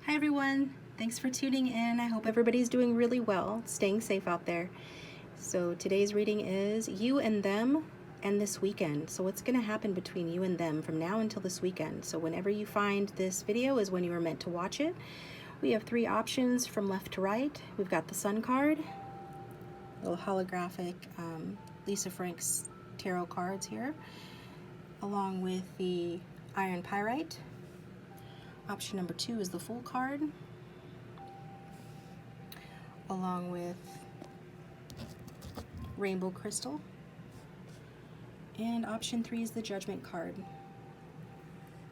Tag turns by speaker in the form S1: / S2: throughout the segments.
S1: Hi everyone, thanks for tuning in. I hope everybody's doing really well, staying safe out there. So today's reading is you and them and this weekend. So what's going to happen between you and them from now until this weekend. So whenever you find this video is when you are meant to watch it. We have three options from left to right. We've got the Sun card, little holographic Lisa Frank's tarot cards here, along with the Iron Pyrite. Option number 2 is the Fool card, along with Rainbow Crystal. And option 3 is the Judgment card,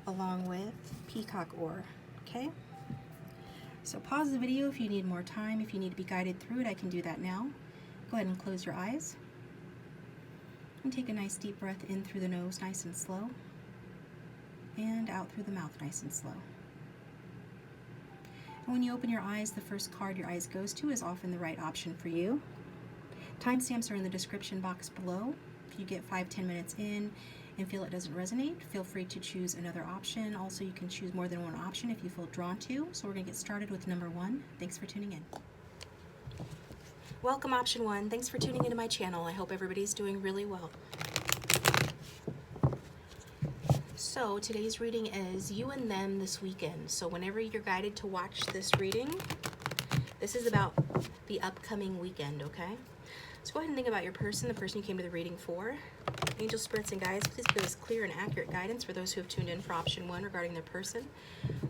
S1: along with Peacock Ore. Okay? So pause the video if you need more time. If you need to be guided through it, I can do that now. Go ahead and close your eyes. And take a nice deep breath in through the nose, nice and slow. And out through the mouth, nice and slow. And when you open your eyes, the first card your eyes goes to is often the right option for you. Timestamps are in the description box below. If you get 5-10 minutes in and feel it doesn't resonate, feel free to choose another option. Also, you can choose more than one option if you feel drawn to. So we're going to get started with number 1. Thanks for tuning in. Welcome, option 1. Thanks for tuning into my channel. I hope everybody's doing really well. So today's reading is you and them this weekend. So whenever you're guided to watch this reading, this is about the upcoming weekend, okay? So go ahead and think about your person, the person you came to the reading for. Angel, spirits, and guides, please give us clear and accurate guidance for those who have tuned in for option 1 regarding their person.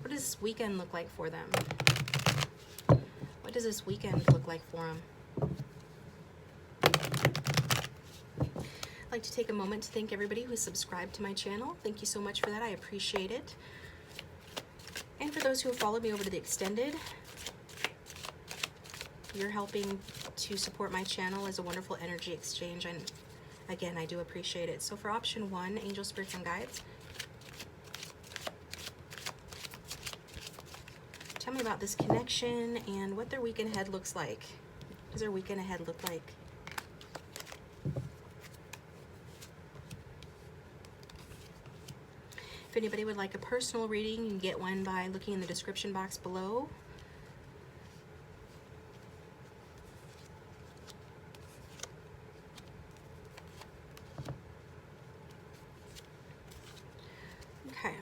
S1: What does this weekend look like for them? What does this weekend look like for them? I'd like to take a moment to thank everybody who has subscribed to my channel. Thank you so much for that. I appreciate it. And for those who have followed me over to the extended, you're helping to support my channel as a wonderful energy exchange, and again, I do appreciate it. So for option 1, Angel, Spirits, and Guides, tell me about this connection and what their weekend ahead looks like. What does their weekend ahead look like? If anybody would like a personal reading, you can get one by looking in the description box below. Okay.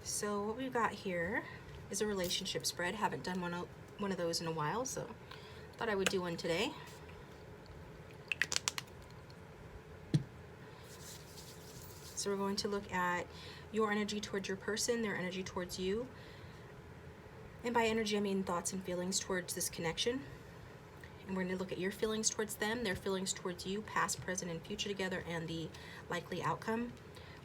S1: So what we've got here is a relationship spread. Haven't done one of those in a while, so thought I would do one today. So we're going to look at your energy towards your person, their energy towards you. And by energy, I mean thoughts and feelings towards this connection. And we're going to look at your feelings towards them, their feelings towards you, past, present, and future together, and the likely outcome,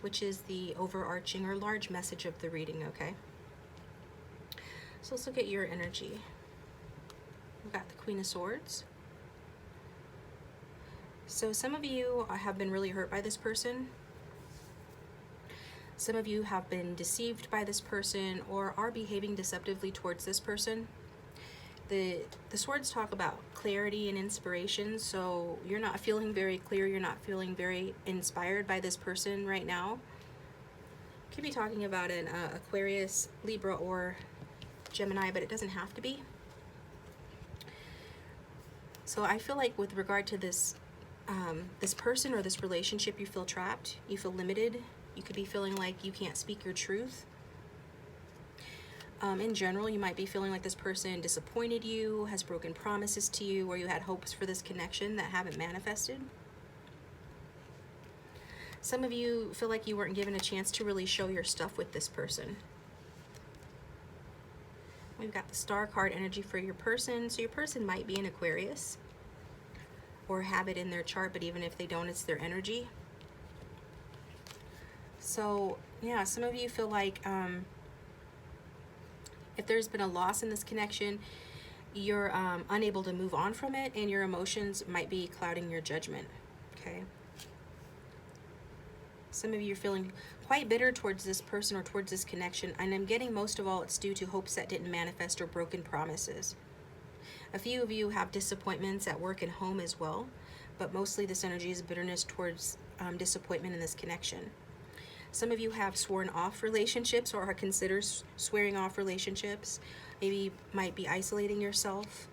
S1: which is the overarching or large message of the reading, okay? So let's look at your energy. We've got the Queen of Swords. So some of you have been really hurt by this person. Some of you have been deceived by this person or are behaving deceptively towards this person. The swords talk about clarity and inspiration, so you're not feeling very clear, you're not feeling very inspired by this person right now. Could be talking about an Aquarius, Libra, or Gemini, but it doesn't have to be. So I feel like with regard to this this person or this relationship, you feel trapped, you feel limited. You could be feeling like you can't speak your truth. In general, you might be feeling like this person disappointed you, has broken promises to you, or you had hopes for this connection that haven't manifested. Some of you feel like you weren't given a chance to really show your stuff with this person. We've got the Star card energy for your person. So your person might be an Aquarius or have it in their chart, but even if they don't, it's their energy. So yeah, some of you feel like if there's been a loss in this connection, you're unable to move on from it, and your emotions might be clouding your judgment, okay? Some of you are feeling quite bitter towards this person or towards this connection, and I'm getting most of all it's due to hopes that didn't manifest or broken promises. A few of you have disappointments at work and home as well, but mostly this energy is bitterness towards disappointment in this connection. Some of you have sworn off relationships or are considered swearing off relationships. Maybe you might be isolating yourself.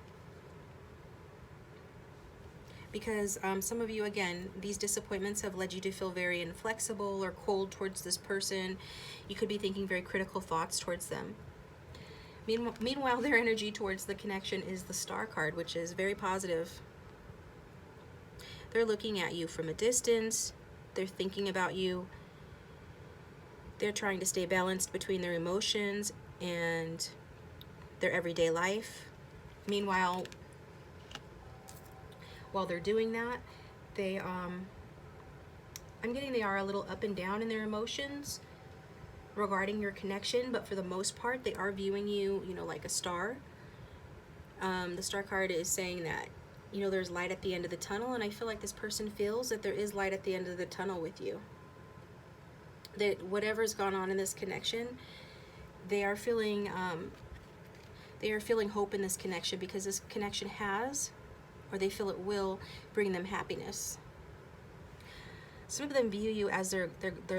S1: Because some of you, again, these disappointments have led you to feel very inflexible or cold towards this person. You could be thinking very critical thoughts towards them. Meanwhile, their energy towards the connection is the Star card, which is very positive. They're looking at you from a distance. They're thinking about you. They're trying to stay balanced between their emotions and their everyday life. Meanwhile, while they're doing that, they I'm getting they are a little up and down in their emotions regarding your connection, but for the most part they are viewing you, like a star. The Star card is saying that, there's light at the end of the tunnel, and I feel like this person feels that there is light at the end of the tunnel with you. That whatever's gone on in this connection, they are feeling hope in this connection, because this connection has, or they feel it will, bring them happiness. Some of them view you as their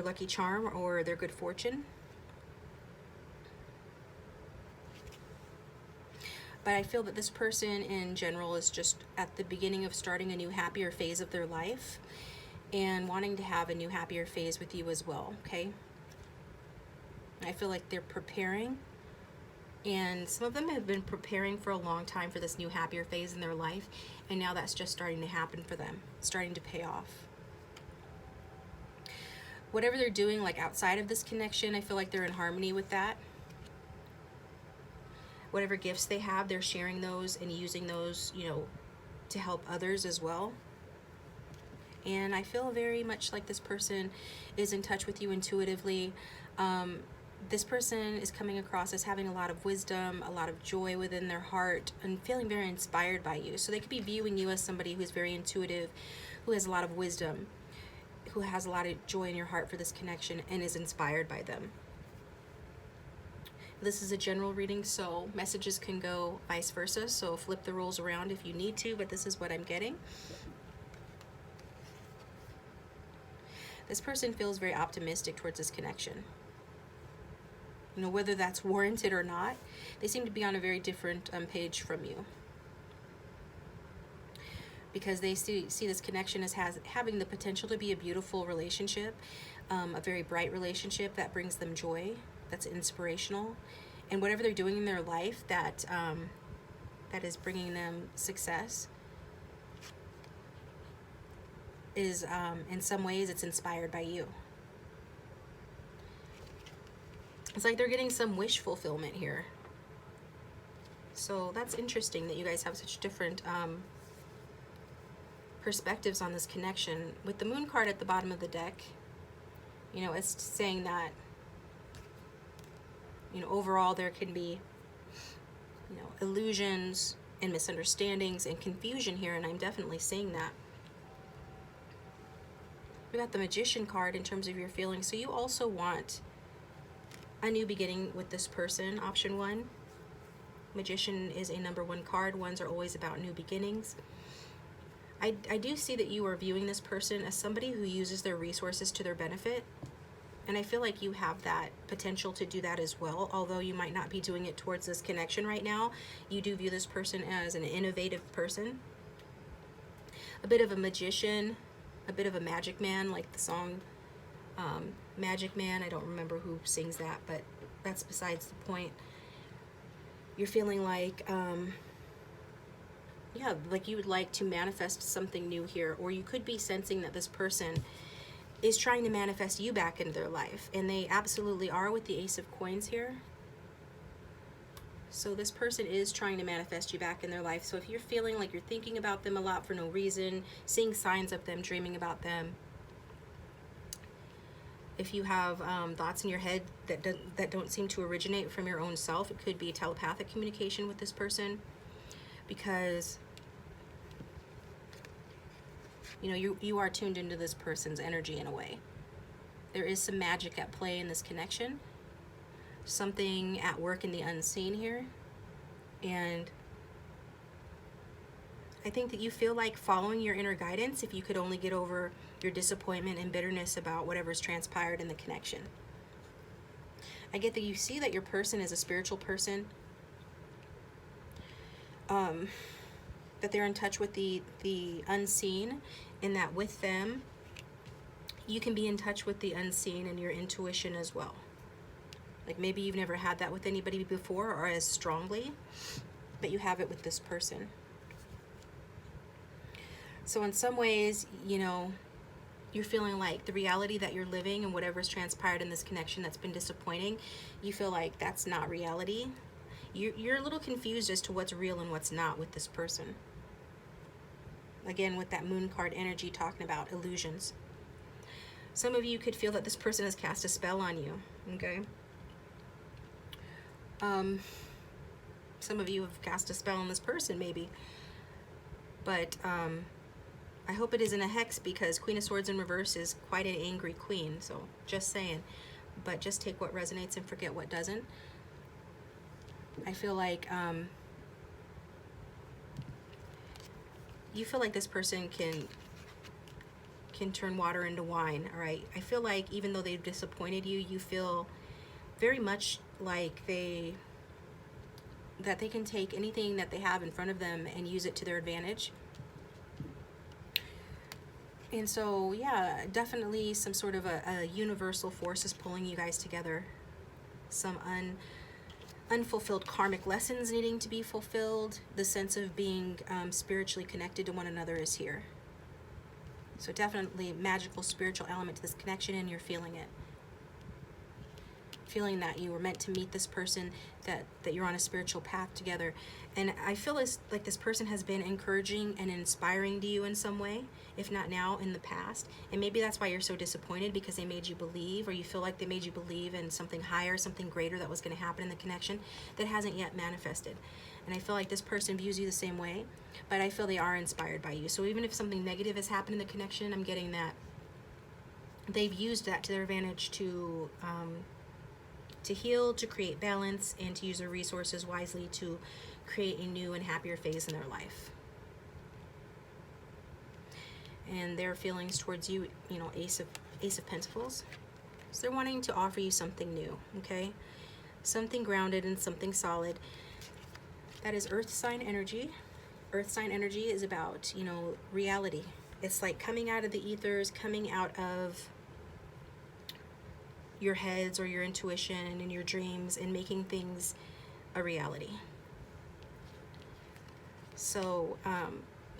S1: lucky charm or their good fortune. But I feel that this person in general is just at the beginning of starting a new happier phase of their life and wanting to have a new happier phase with you as well, okay? I feel like they're preparing, and some of them have been preparing for a long time for this new happier phase in their life, and now that's just starting to happen for them, starting to pay off. Whatever they're doing, like outside of this connection, I feel like they're in harmony with that. Whatever gifts they have, they're sharing those and using those, to help others as well. And I feel very much like this person is in touch with you intuitively. This person is coming across as having a lot of wisdom, a lot of joy within their heart, and feeling very inspired by you. So they could be viewing you as somebody who is very intuitive, who has a lot of wisdom, who has a lot of joy in your heart for this connection and is inspired by them. This is a general reading, so messages can go vice versa, so flip the roles around if you need to, but this is what I'm getting. This person feels very optimistic towards this connection. Whether that's warranted or not, they seem to be on a very different page from you. Because they see this connection as having the potential to be a beautiful relationship, a very bright relationship that brings them joy, that's inspirational, and whatever they're doing in their life that is bringing them success is, in some ways, it's inspired by you. It's like they're getting some wish fulfillment here. So that's interesting that you guys have such different perspectives on this connection. With the Moon card at the bottom of the deck, it's saying that, overall there can be, illusions and misunderstandings and confusion here, and I'm definitely seeing that. We got the Magician card in terms of your feelings. So you also want a new beginning with this person, option 1. Magician is a number 1 card. Ones are always about new beginnings. I do see that you are viewing this person as somebody who uses their resources to their benefit. And I feel like you have that potential to do that as well. Although you might not be doing it towards this connection right now, you do view this person as an innovative person. A bit of a magician, a bit of a magic man, like the song Magic Man. I don't remember who sings that, but that's besides the point. You're feeling like, like you would like to manifest something new here, or you could be sensing that this person is trying to manifest you back into their life, and they absolutely are with the Ace of Coins here. So this person is trying to manifest you back in their life. So if you're feeling like you're thinking about them a lot for no reason, seeing signs of them, dreaming about them, if you have thoughts in your head that don't seem to originate from your own self, it could be telepathic communication with this person, because you are tuned into this person's energy in a way. There is some magic at play in this connection, something at work in the unseen here, and I think that you feel like following your inner guidance if you could only get over your disappointment and bitterness about whatever's transpired in the connection. I get that you see that your person is a spiritual person, that they're in touch with the unseen, and that with them you can be in touch with the unseen and your intuition as well. Like maybe you've never had that with anybody before or as strongly, but you have it with this person. So in some ways, you know, you're feeling like the reality that you're living and whatever's transpired in this connection that's been disappointing, you feel like that's not reality. You're a little confused as to what's real and what's not with this person. Again, with that moon card energy talking about illusions. Some of you could feel that this person has cast a spell on you, okay? Some of you have cast a spell on this person, maybe. But I hope it isn't a hex, because Queen of Swords in reverse is quite an angry queen, so just saying. But just take what resonates and forget what doesn't. I feel like you feel like this person can turn water into wine, all right? I feel like even though they've disappointed you, you feel very much like that they can take anything that they have in front of them and use it to their advantage. And so, yeah, definitely some sort of a universal force is pulling you guys together. Some unfulfilled karmic lessons needing to be fulfilled. The sense of being spiritually connected to one another is here. So definitely magical spiritual element to this connection, and you're feeling it. Feeling that you were meant to meet this person, that you're on a spiritual path together. And I feel like this person has been encouraging and inspiring to you in some way, if not now, in the past. And maybe that's why you're so disappointed, because they made you believe, or you feel like they made you believe in something higher, something greater that was going to happen in the connection that hasn't yet manifested. And I feel like this person views you the same way, but I feel they are inspired by you. So even if something negative has happened in the connection, I'm getting that they've used that to their advantage to heal, to create balance, and to use their resources wisely to create a new and happier phase in their life. And their feelings towards you, you know, Ace of Pentacles. So they're wanting to offer you something new, okay? Something grounded and something solid. That is Earth sign energy. Earth sign energy is about, you know, reality. It's like coming out of the ethers, coming out of your heads or your intuition and your dreams, and making things a reality. So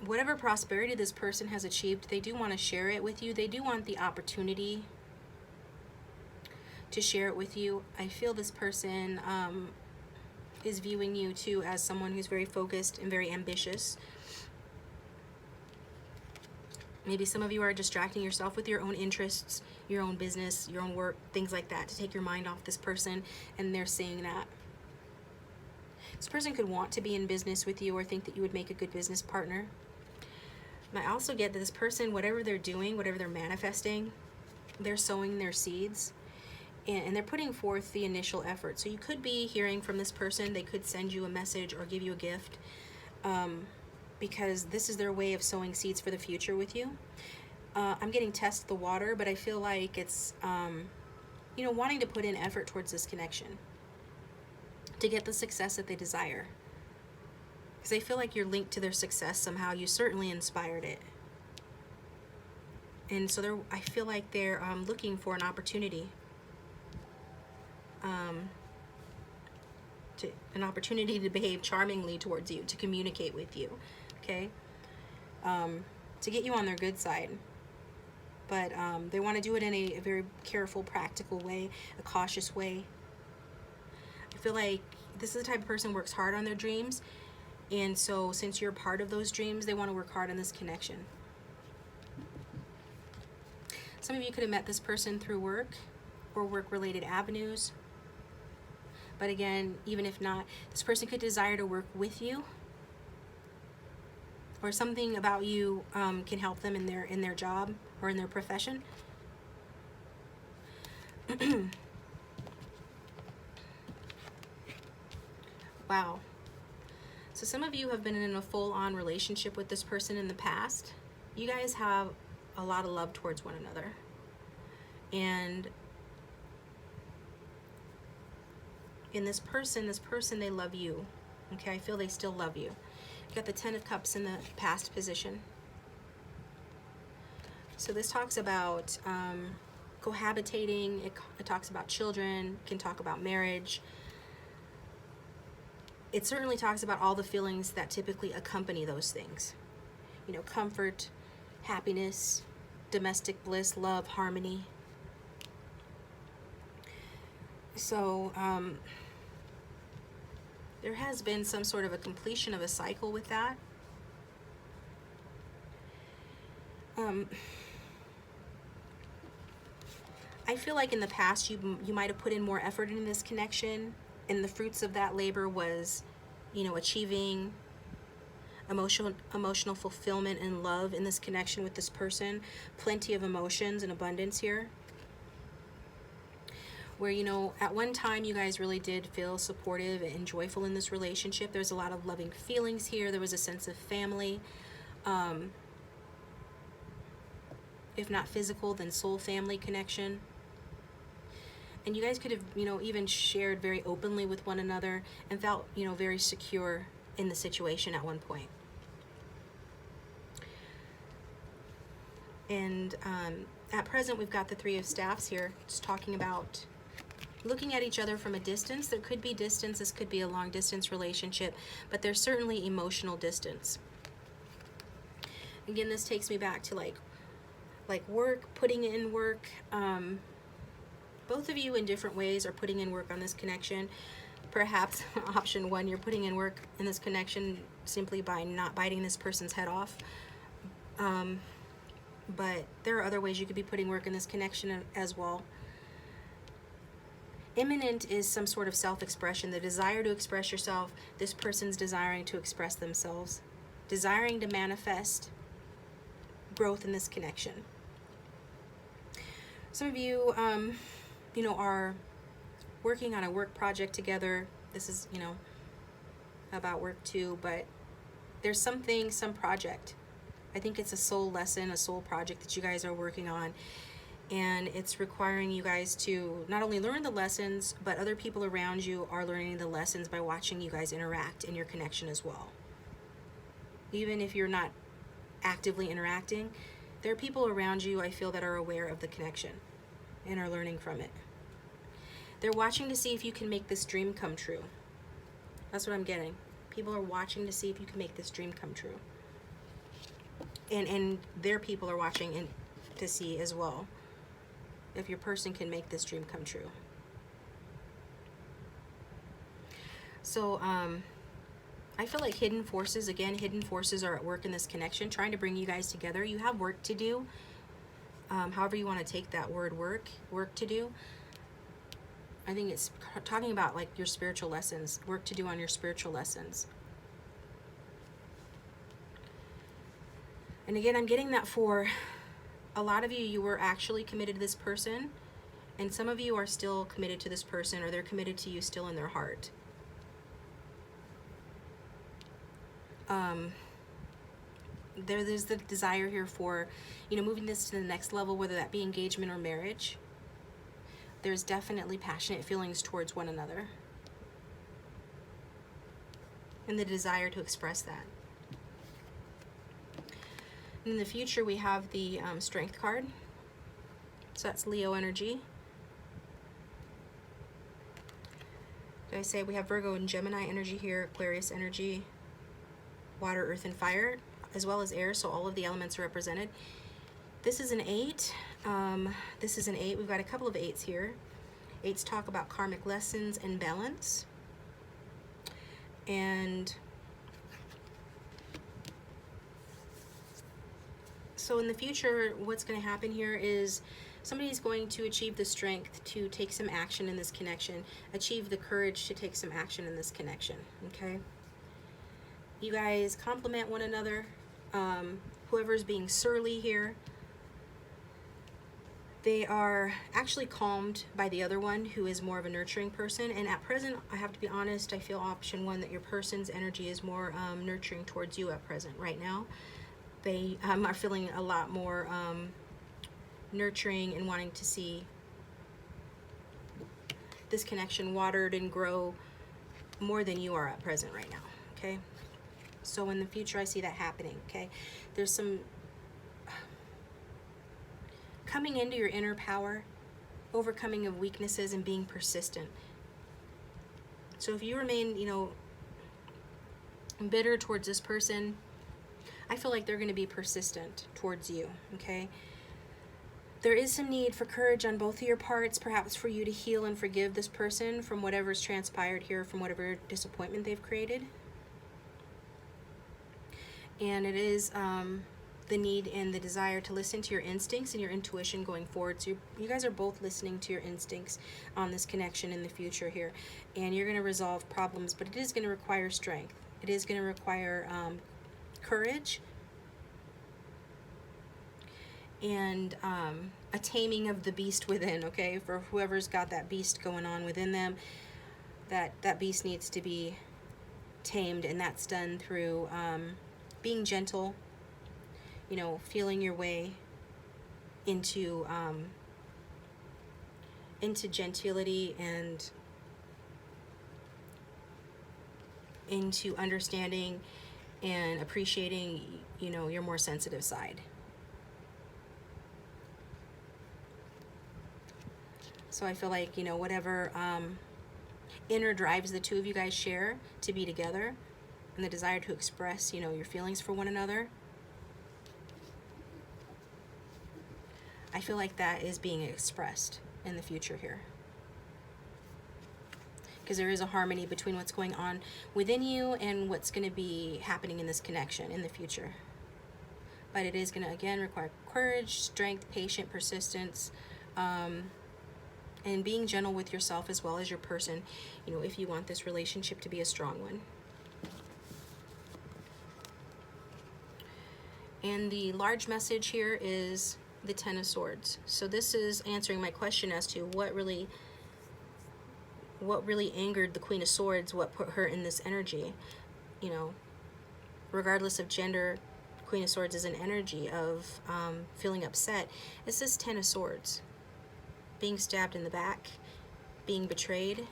S1: whatever prosperity this person has achieved, they do want to share it with you. They do want the opportunity to share it with you. I feel this person is viewing you too as someone who's very focused and very ambitious. Maybe some of you are distracting yourself with your own interests, your own business, your own work, things like that, to take your mind off this person, and they're seeing that. This person could want to be in business with you or think that you would make a good business partner. And I also get that this person, whatever they're doing, whatever they're manifesting, they're sowing their seeds, and they're putting forth the initial effort. So you could be hearing from this person. They could send you a message or give you a gift, because this is their way of sowing seeds for the future with you. I'm getting test the water, but I feel like it's, you know, wanting to put in effort towards this connection to get the success that they desire. Because I feel like you're linked to their success somehow. You certainly inspired it. And so I feel like they're looking for an opportunity. An opportunity to behave charmingly towards you, to communicate with you, okay? To get you on their good side. But they want to do it in a very careful, practical way, a cautious way. I feel like this is the type of person who works hard on their dreams, and so since you're part of those dreams, they want to work hard on this connection. Some of you could have met this person through work or work-related avenues. But again, even if not, this person could desire to work with you, or something about you can help them in their job or in their profession. Wow. So some of you have been in a full-on relationship with this person in the past. You guys have a lot of love towards one another. And in this person, they love you. Okay, I feel they still love you. You got the Ten of Cups in the past position. So this talks about cohabitating. It talks about children. It can talk about marriage. It certainly talks about all the feelings that typically accompany those things. You know, comfort, happiness, domestic bliss, love, harmony. So there has been some sort of a completion of a cycle with that. I feel like in the past you might have put in more effort in this connection, and the fruits of that labor was, you know, achieving emotional fulfillment and love in this connection with this person. Plenty of emotions and abundance here. Where, you know, at one time you guys really did feel supportive and joyful in this relationship. There's a lot of loving feelings here. There was a sense of family. If not physical, then soul family connection. And you guys could have, you know, even shared very openly with one another and felt, you know, very secure in the situation at one point. And at present, we've got the Three of Staffs here, just talking about looking at each other from a distance. There could be distance. This could be a long distance relationship, but there's certainly emotional distance. Again, this takes me back to like work, putting in work. Both of you in different ways are putting in work on this connection. Perhaps option one, you're putting in work in this connection simply by not biting this person's head off. But there are other ways you could be putting work in this connection as well. Imminent is some sort of self-expression, the desire to express yourself. This person's desiring to express themselves, desiring to manifest growth in this connection. Some of you, you know, are working on a work project together. This is, you know, about work too, but there's some project. I think it's a soul lesson, a soul project that you guys are working on. And it's requiring you guys to not only learn the lessons, but other people around you are learning the lessons by watching you guys interact in your connection as well. Even if you're not actively interacting, there are people around you, I feel, that are aware of the connection and are learning from it. They're watching to see if you can make this dream come true. That's what I'm getting. People are watching to see if you can make this dream come true. And their people are watching to see as well if your person can make this dream come true. So I feel like hidden forces are at work in this connection, trying to bring you guys together. You have work to do. However you want to take that word work to do. I think it's talking about like your spiritual lessons, work to do on your spiritual lessons. And again, I'm getting that for a lot of you, you were actually committed to this person, and some of you are still committed to this person, or they're committed to you still in their heart. There's the desire here for, you know, moving this to the next level, whether that be engagement or marriage. There's definitely passionate feelings towards one another, and the desire to express that. In the future, we have the Strength card. So that's Leo energy. Did I say we have Virgo and Gemini energy here, Aquarius energy, water, earth, and fire, as well as air, so all of the elements are represented. This is an 8. This is an 8. We've got a couple of 8s here. 8s talk about karmic lessons and balance. And so in the future, what's going to happen here is somebody's going to achieve the strength to take some action in this connection, achieve the courage to take some action in this connection, okay? You guys complement one another. Whoever's being surly here, They are actually calmed by the other one, who is more of a nurturing person. And at present, I have to be honest, I feel option one, that your person's energy is more nurturing towards you at present. Right now, they are feeling a lot more nurturing and wanting to see this connection watered and grow more than you are at present right now. Okay, so in the future, I see that happening. Okay, there's some coming into your inner power, overcoming of weaknesses, and being persistent. So if you remain, bitter towards this person, I feel like they're going to be persistent towards you. Okay, there is some need for courage on both of your parts, perhaps for you to heal and forgive this person from whatever's transpired here, from whatever disappointment they've created. And it is the need and the desire to listen to your instincts and your intuition going forward. So you guys are both listening to your instincts on this connection in the future here. And you're going to resolve problems, but it is going to require strength. It is going to require courage and a taming of the beast within, okay? For whoever's got that beast going on within them, that beast needs to be tamed, and that's done through being gentle, feeling your way into gentility and into understanding and appreciating, your more sensitive side. So I feel like, whatever inner drives the two of you guys share to be together, and the desire to express, your feelings for one another, I feel like that is being expressed in the future here. Because there is a harmony between what's going on within you and what's going to be happening in this connection in the future. But it is going to, again, require courage, strength, patience, persistence, and being gentle with yourself as well as your person, if you want this relationship to be a strong one. And the large message here is the Ten of Swords. So this is answering my question as to what really angered the Queen of Swords, what put her in this energy. Regardless of gender, Queen of Swords is an energy of feeling upset. It's this Ten of Swords. Being stabbed in the back, being betrayed,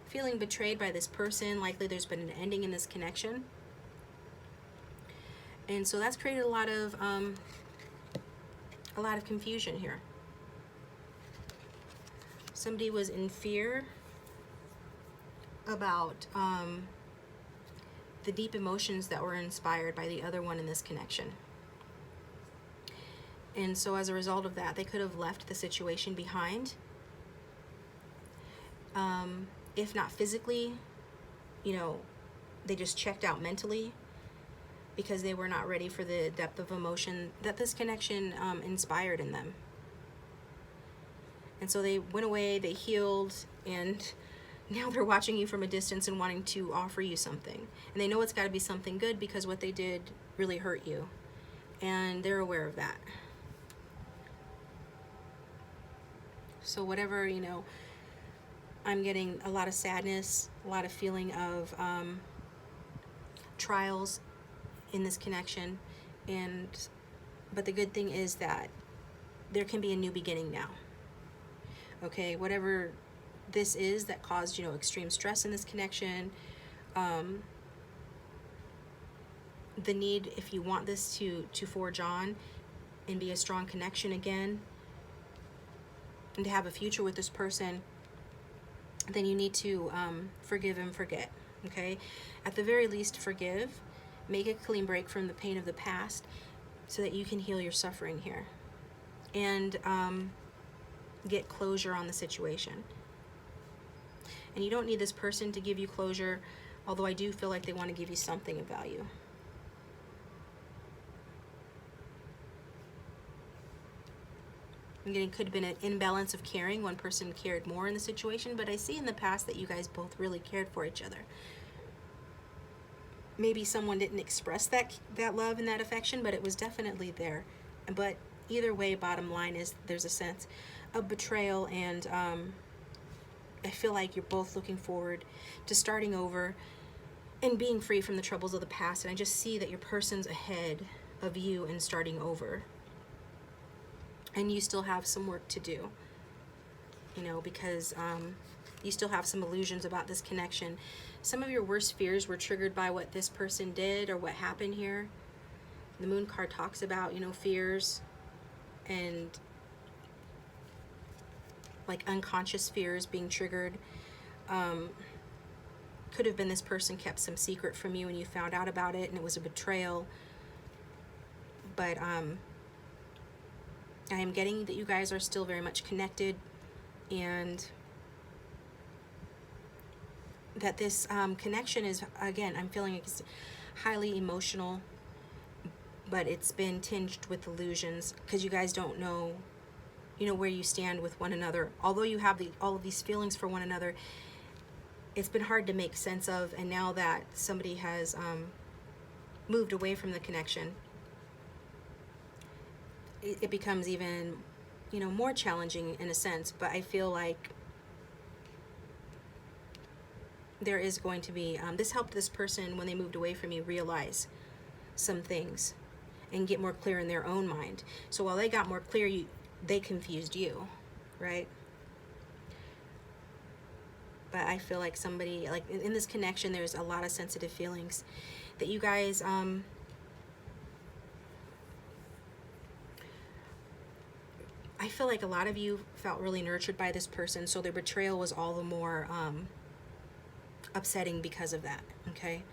S1: feeling betrayed by this person. Likely there's been an ending in this connection. And so that's created a lot of confusion here. Somebody was in fear about the deep emotions that were inspired by the other one in this connection. And so as a result of that, they could have left the situation behind. If not physically, they just checked out mentally, because they were not ready for the depth of emotion that this connection inspired in them. And so they went away, they healed, and now they're watching you from a distance and wanting to offer you something. And they know it's got to be something good, because what they did really hurt you. And they're aware of that. So whatever, I'm getting a lot of sadness, a lot of feeling of trials in this connection, but the good thing is that there can be a new beginning now. Okay, whatever this is that caused, extreme stress in this connection, the need, if you want this to forge on and be a strong connection again, and to have a future with this person, then you need to forgive and forget. Okay, at the very least, forgive. Make a clean break from the pain of the past so that you can heal your suffering here and get closure on the situation. And you don't need this person to give you closure, although I do feel like they want to give you something of value. I'm getting could have been an imbalance of caring. One person cared more in the situation, but I see in the past that you guys both really cared for each other. Maybe someone didn't express that love and that affection, but it was definitely there. But either way, bottom line is there's a sense of betrayal, and I feel like you're both looking forward to starting over and being free from the troubles of the past. And I just see that your person's ahead of you and starting over. And you still have some work to do, you know, because you still have some illusions about this connection. Some of your worst fears were triggered by what this person did or what happened here. The Moon card talks about, you know, fears and like unconscious fears being triggered. Could have been this person kept some secret from you and you found out about it and it was a betrayal. But I am getting that you guys are still very much connected, and that this connection is, again, I'm feeling it's highly emotional, but it's been tinged with illusions because you guys don't know, you know, where you stand with one another. Although you have all of these feelings for one another, it's been hard to make sense of. And now that somebody has moved away from the connection, it becomes even, you know, more challenging in a sense. But I feel like there is going to be, this helped this person when they moved away from you realize some things and get more clear in their own mind. So while they got more clear, they confused you, right? But I feel like somebody, like in this connection, there's a lot of sensitive feelings that you guys, I feel like a lot of you felt really nurtured by this person, so their betrayal was all the more upsetting because of that, okay?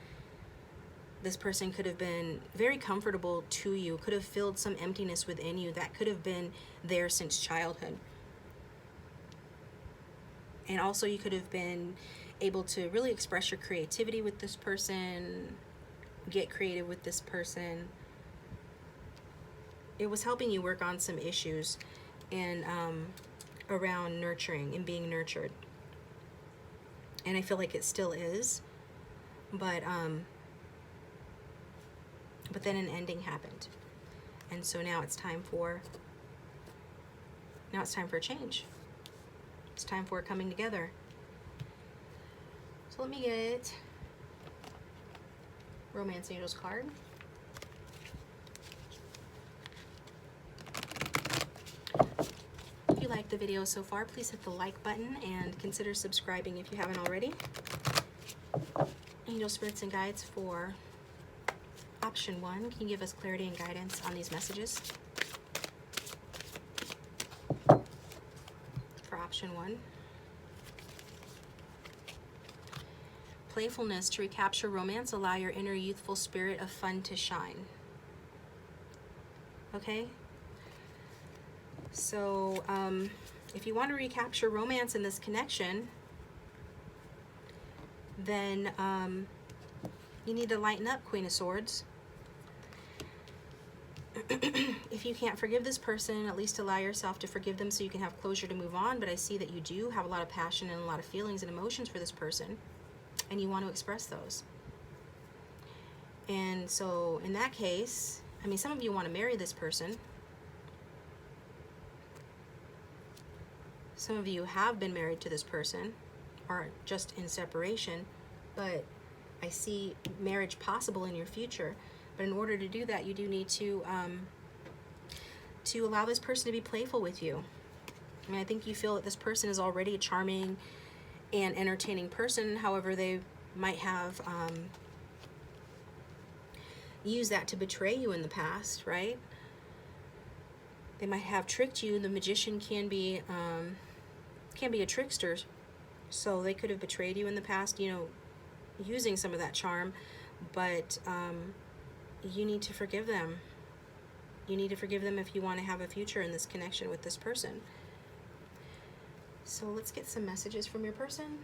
S1: This person could have been very comfortable to you, could have filled some emptiness within you that could have been there since childhood. And also you could have been able to really express your creativity with this person, get creative with this person. It was helping you work on some issues and around nurturing and being nurtured. And I feel like it still is, but then an ending happened, and so now it's time for a change. It's time for coming together. So let me get Romance Angels card. If you like the video so far, please hit the like button and consider subscribing if you haven't already. Angel Spirits and Guides for option 1. Can you give us clarity and guidance on these messages? For option 1. Playfulness to recapture romance. Allow your inner youthful spirit of fun to shine. Okay? So, if you want to recapture romance in this connection, then you need to lighten up, Queen of Swords. If you can't forgive this person, at least allow yourself to forgive them so you can have closure to move on. But I see that you do have a lot of passion and a lot of feelings and emotions for this person, and you want to express those. And so in that case, I mean, some of you want to marry this person. Some of you have been married to this person or just in separation, but I see marriage possible in your future. But in order to do that, you do need to allow this person to be playful with you. I mean, I think you feel that this person is already a charming and entertaining person. However, they might have used that to betray you in the past, right? They might have tricked you. The magician can be a trickster, so they could have betrayed you in the past, you know, using some of that charm. But you need to forgive them. You need to forgive them if you want to have a future in this connection with this person. So let's get some messages from your person.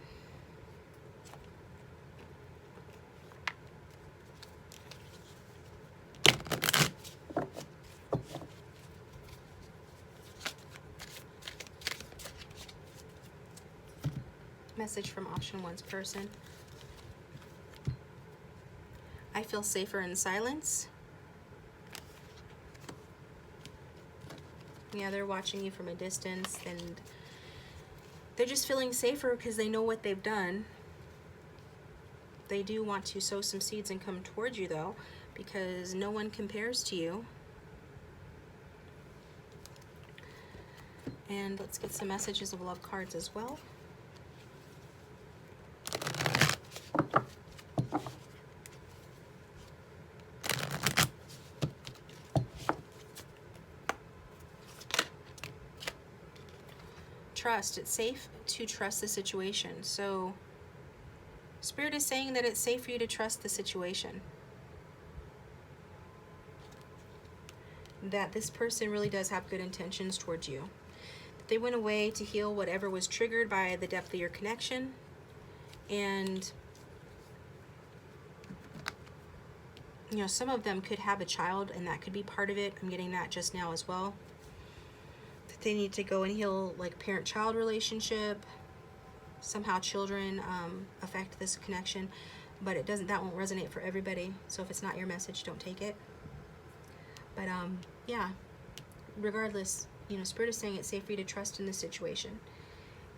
S1: Message from option 1's person. I feel safer in silence. Yeah, they're watching you from a distance, and they're just feeling safer because they know what they've done. They do want to sow some seeds and come towards you, though, because no one compares to you. And let's get some messages of love cards as well. Trust. It's safe to trust the situation. So Spirit is saying that it's safe for you to trust the situation. That this person really does have good intentions towards you. That they went away to heal whatever was triggered by the depth of your connection. And you know, some of them could have a child, and that could be part of it. I'm getting that just now as well. That they need to go and heal like parent-child relationship. Somehow children affect this connection, but it doesn't. That won't resonate for everybody. So if it's not your message, don't take it. But yeah, regardless, you know, Spirit is saying it's safe for you to trust in this situation.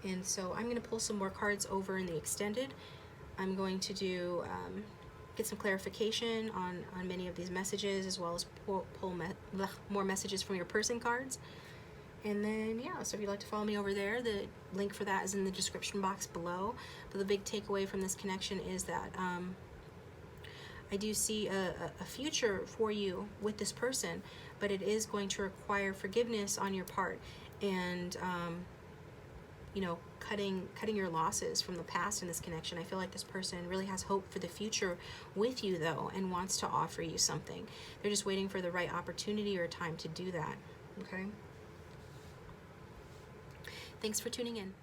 S1: And so I'm going to pull some more cards over in the extended. I'm going to do get some clarification on many of these messages, as well as pull more messages from your person cards. And then, yeah, so if you'd like to follow me over there, the link for that is in the description box below. But the big takeaway from this connection is that I do see a future for you with this person, but it is going to require forgiveness on your part, and you know, cutting your losses from the past in this connection. I feel like this person really has hope for the future with you, though, and wants to offer you something. They're just waiting for the right opportunity or time to do that. Okay? Thanks for tuning in.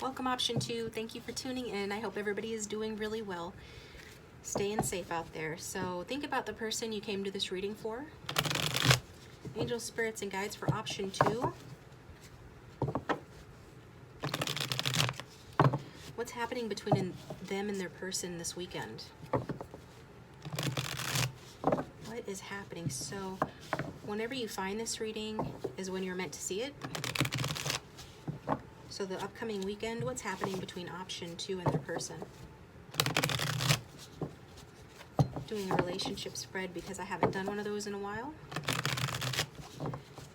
S1: Welcome, option 2. Thank you for tuning in. I hope everybody is doing really well. Staying safe out there. So think about the person you came to this reading for. Angels, spirits, and guides for option 2. What's happening between them and their person this weekend? What is happening? So whenever you find this reading is when you're meant to see it. So the upcoming weekend, what's happening between option 2 and their person? Doing a relationship spread because I haven't done one of those in a while.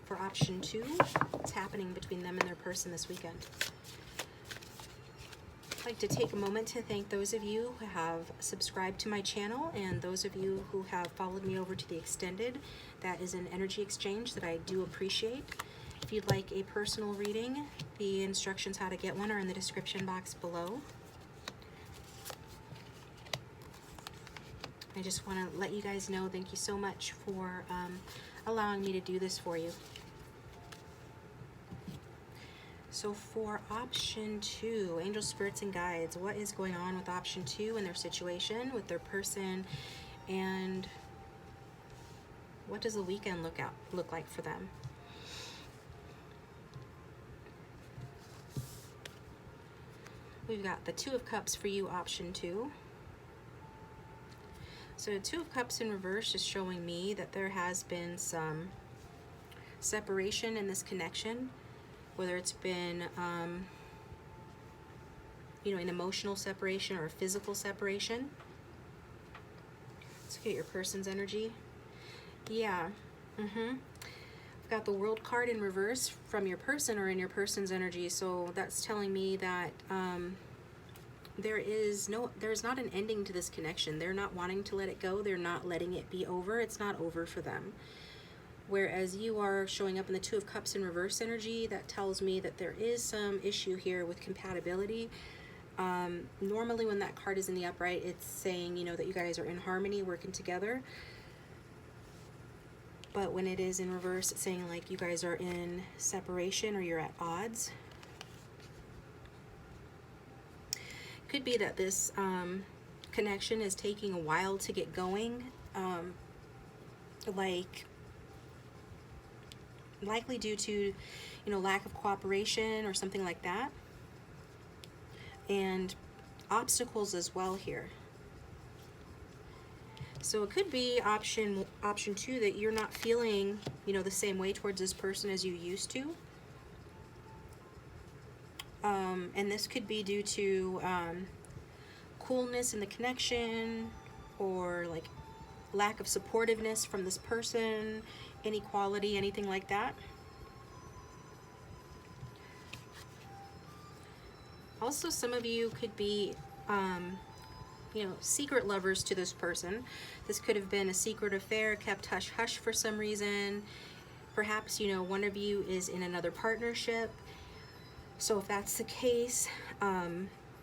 S1: For option 2, what's happening between them and their person this weekend? I'd like to take a moment to thank those of you who have subscribed to my channel, and those of you who have followed me over to the extended. That is an energy exchange that I do appreciate. If you'd like a personal reading, the instructions how to get one are in the description box below. I just want to let you guys know, thank you so much for allowing me to do this for you. So for option 2, angels, spirits, and guides, what is going on with option 2 and their situation with their person, and what does the weekend look like for them? We've got the 2 of Cups for you, option 2. So the 2 of Cups in reverse is showing me that there has been some separation in this connection, whether it's been, you know, an emotional separation or a physical separation. Let's get your person's energy. Yeah. I've got the World card in reverse from your person or in your person's energy. So that's telling me that there's not an ending to this connection. They're not wanting to let it go. They're not letting it be over. It's not over for them. Whereas you are showing up in the 2 of Cups in reverse energy, that tells me that there is some issue here with compatibility. Normally when that card is in the upright, it's saying, you know, that you guys are in harmony, working together. But when it is in reverse, it's saying like you guys are in separation or you're at odds. Could be that this connection is taking a while to get going, likely due to, you know, lack of cooperation or something like that, and obstacles as well here. So it could be option two, that you're not feeling, the same way towards this person as you used to. And this could be due to coolness in the connection, or like lack of supportiveness from this person, inequality, anything like that. Also, some of you could be secret lovers to this person. This could have been a secret affair kept hush hush for some reason. Perhaps, one of you is in another partnership. So if that's the case,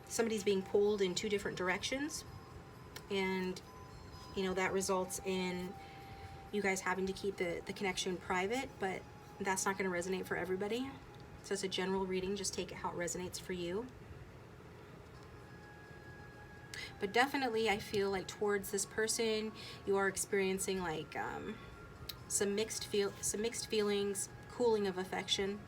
S1: somebody's being pulled in two different directions, and that results in you guys having to keep the connection private, but that's not going to resonate for everybody. So it's a general reading, just take it how it resonates for you. But definitely I feel like towards this person you are experiencing like some mixed feelings, cooling of affection,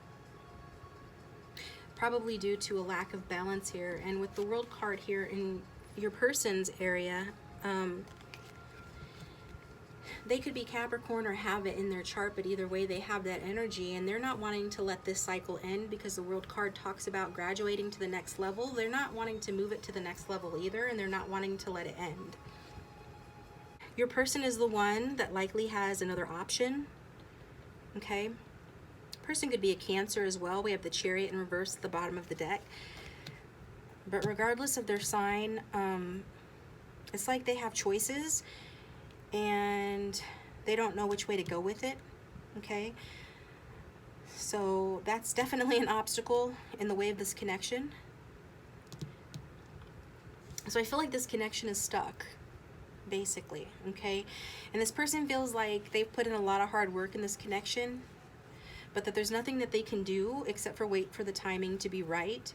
S1: probably due to a lack of balance here. And with the World card here in your person's area, they could be Capricorn or have it in their chart, but either way they have that energy, and they're not wanting to let this cycle end, because the World card talks about graduating to the next level. They're not wanting to move it to the next level either, and they're not wanting to let it end. Your person is the one that likely has another option, okay? Person could be a Cancer as well. We have the Chariot in reverse at the bottom of the deck. But regardless of their sign, it's like they have choices, and they don't know which way to go with it, okay? So that's definitely an obstacle in the way of this connection. So I feel like this connection is stuck, basically, okay? And this person feels like they've put in a lot of hard work in this connection, but that there's nothing that they can do except for wait for the timing to be right.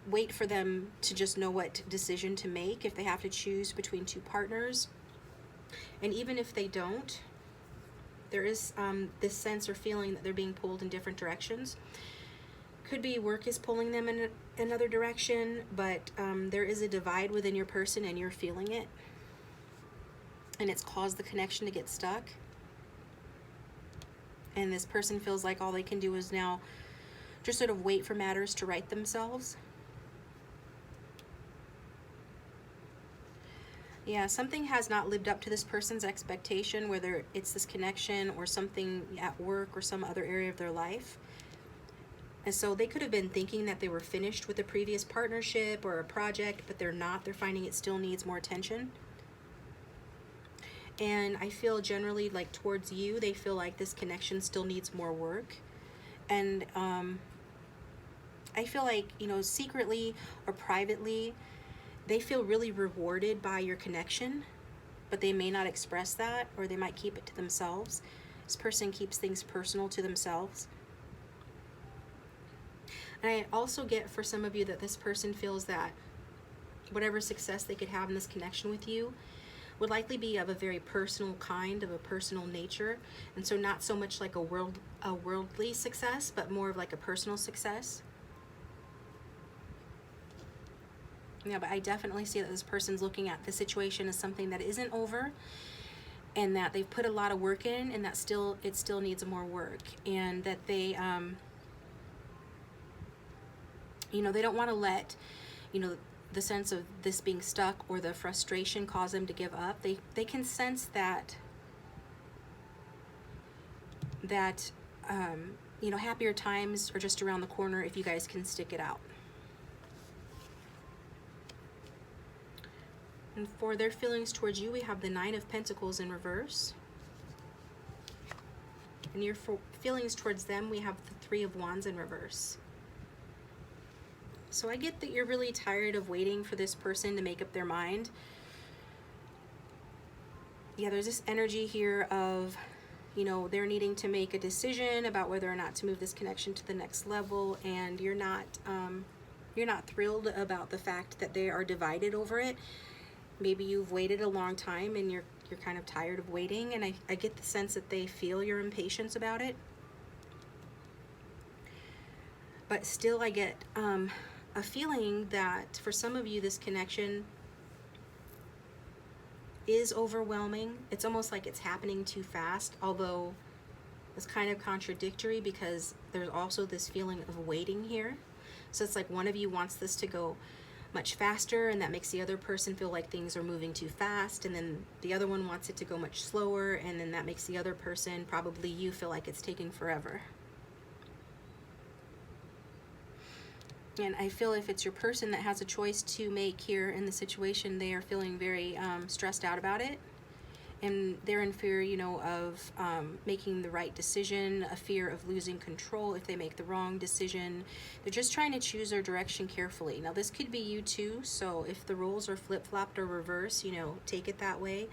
S1: Wait for them to just know what decision to make if they have to choose between two partners. And even if they don't, there is this sense or feeling that they're being pulled in different directions. Could be work is pulling them in another direction, but there is a divide within your person and you're feeling it. And it's caused the connection to get stuck. And this person feels like all they can do is now just sort of wait for matters to right themselves. Yeah, something has not lived up to this person's expectation, whether it's this connection or something at work or some other area of their life. And so they could have been thinking that they were finished with a previous partnership or a project, but they're not. They're finding it still needs more attention. And I feel generally like towards you, they feel like this connection still needs more work. And I feel like, secretly or privately, they feel really rewarded by your connection, but they may not express that, or they might keep it to themselves. This person keeps things personal to themselves. And I also get for some of you that this person feels that whatever success they could have in this connection with you would likely be of a very personal kind, of a personal nature. And so not so much like a worldly success, but more of like a personal success. Yeah, but I definitely see that this person's looking at the situation as something that isn't over, and that they've put a lot of work in, and that it still needs more work, and that they they don't want to let the sense of this being stuck or the frustration cause them to give up. They can sense that happier times are just around the corner if you guys can stick it out. And for their feelings towards you, we have the Nine of Pentacles in reverse. And your feelings towards them, we have the Three of Wands in reverse. So I get that you're really tired of waiting for this person to make up their mind. Yeah, there's this energy here of, they're needing to make a decision about whether or not to move this connection to the next level, and you're not thrilled about the fact that they are divided over it. Maybe you've waited a long time and you're kind of tired of waiting, and I get the sense that they feel your impatience about it. But still I get a feeling that for some of you this connection is overwhelming. It's almost like it's happening too fast, although it's kind of contradictory because there's also this feeling of waiting here. So it's like one of you wants this to go much faster, and that makes the other person feel like things are moving too fast, and then the other one wants it to go much slower, and then that makes the other person, probably you, feel like it's taking forever. And I feel if it's your person that has a choice to make here in the situation, they are feeling very stressed out about it. And they're in fear, you know, of making the right decision, a fear of losing control if they make the wrong decision. They're just trying to choose their direction carefully. Now, this could be you too, so if the roles are flip-flopped or reversed, you know, take it that way,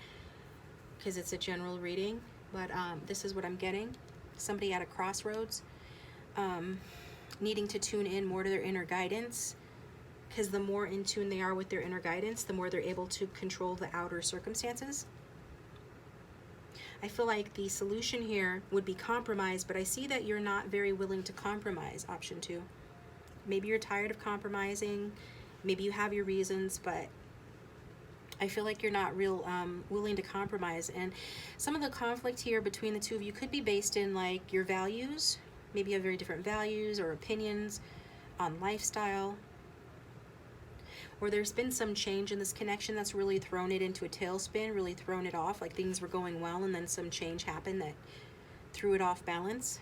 S1: because it's a general reading. But this is what I'm getting. Somebody at a crossroads, needing to tune in more to their inner guidance, because the more in tune they are with their inner guidance, the more they're able to control the outer circumstances. I feel like the solution here would be compromise, but I see that you're not very willing to compromise, option 2. Maybe you're tired of compromising, maybe you have your reasons, but I feel like you're not real willing to compromise. And some of the conflict here between the two of you could be based in like your values. Maybe you have very different values or opinions on lifestyle. Or there's been some change in this connection that's really thrown it into a tailspin, really thrown it off, like things were going well and then some change happened that threw it off balance.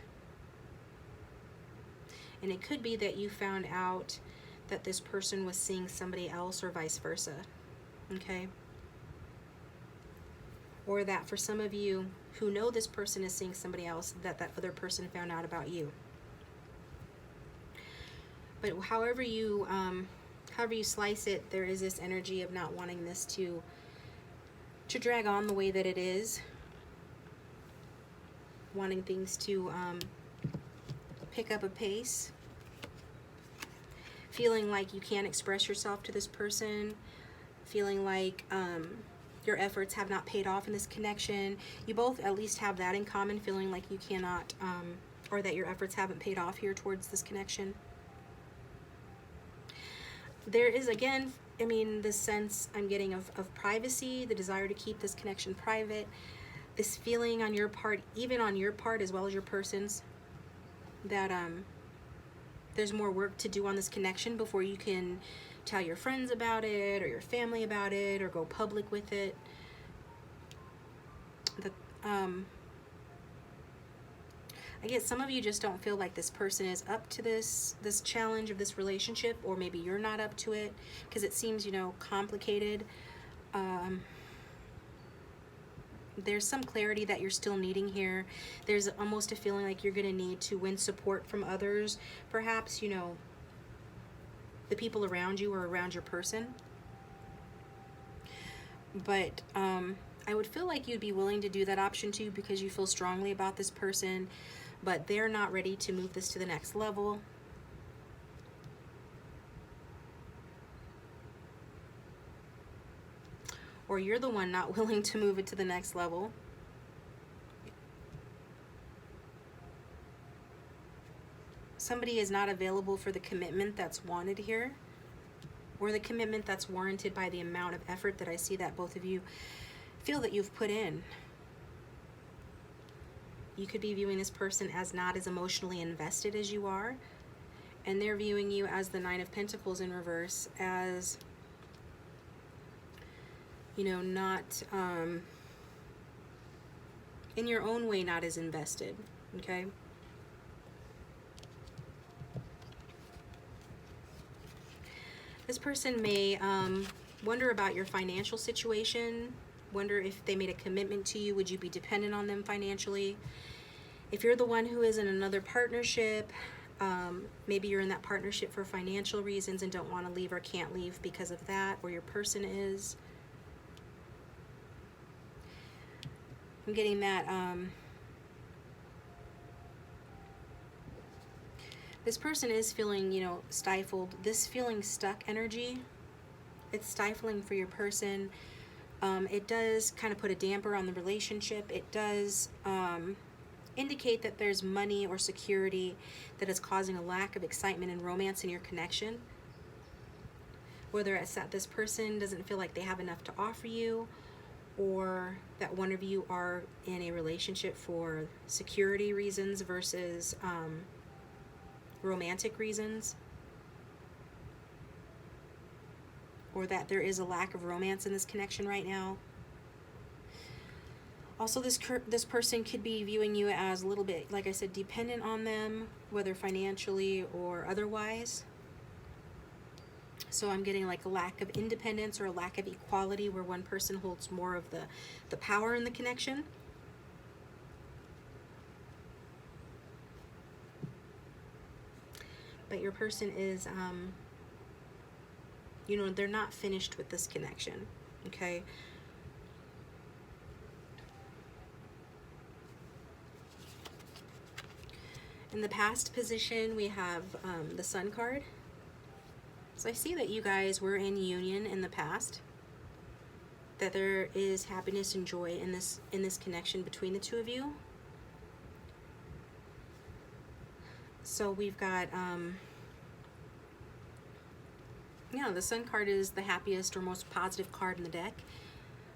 S1: And it could be that you found out that this person was seeing somebody else or vice versa, okay? Or that for some of you who know this person is seeing somebody else, that other person found out about you. But however you slice it, there is this energy of not wanting this to drag on the way that it is, wanting things to pick up a pace, feeling like you can't express yourself to this person, feeling like your efforts have not paid off in this connection. You both at least have that in common, feeling like you cannot, or that your efforts haven't paid off here towards this connection. There is, again, I mean, this sense I'm getting of privacy, the desire to keep this connection private, this feeling on your part, even on your part as well as your person's, that there's more work to do on this connection before you can tell your friends about it or your family about it or go public with it. I guess some of you just don't feel like this person is up to this challenge of this relationship, or maybe you're not up to it because it seems, you know, complicated. There's some clarity that you're still needing here. There's almost a feeling like you're going to need to win support from others. Perhaps, you know, the people around you or around your person. But I would feel like you'd be willing to do that option 2 because you feel strongly about this person, but they're not ready to move this to the next level. Or you're the one not willing to move it to the next level. Somebody is not available for the commitment that's wanted here, or the commitment that's warranted by the amount of effort that I see that both of you feel that you've put in. You could be viewing this person as not as emotionally invested as you are, and they're viewing you as the 9 of Pentacles in reverse, as, you know, not, in your own way, not as invested, okay? This person may wonder about your financial situation, wonder if they made a commitment to you, would you be dependent on them financially? If you're the one who is in another partnership, maybe you're in that partnership for financial reasons and don't want to leave or can't leave because of that, or your person is. I'm getting that this person is feeling, you know, stifled. This feeling stuck energy, it's stifling for your person. It does kind of put a damper on the relationship. It does indicate that there's money or security that is causing a lack of excitement and romance in your connection. Whether it's that this person doesn't feel like they have enough to offer you, or that one of you are in a relationship for security reasons versus romantic reasons, or that there is a lack of romance in this connection right now. Also, this person could be viewing you as a little bit, like I said, dependent on them, whether financially or otherwise. So I'm getting like a lack of independence or a lack of equality, where one person holds more of the power in the connection. But your person is, you know, they're not finished with this connection, okay? In the past position, we have the Sun card. So I see that you guys were in union in the past, that there is happiness and joy in this connection between the two of you. So we've got, the Sun card is the happiest or most positive card in the deck.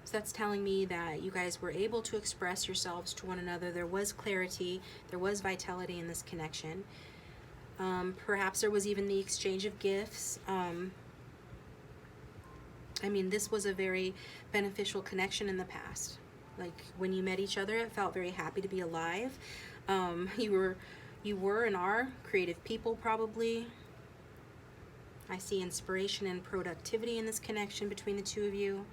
S1: So that's telling me that you guys were able to express yourselves to one another. There was clarity, there was vitality in this connection. Perhaps there was even the exchange of gifts. I mean, this was a very beneficial connection in the past. Like when you met each other, it felt very happy to be alive. You were and are creative people, probably. I see inspiration and productivity in this connection between the two of you.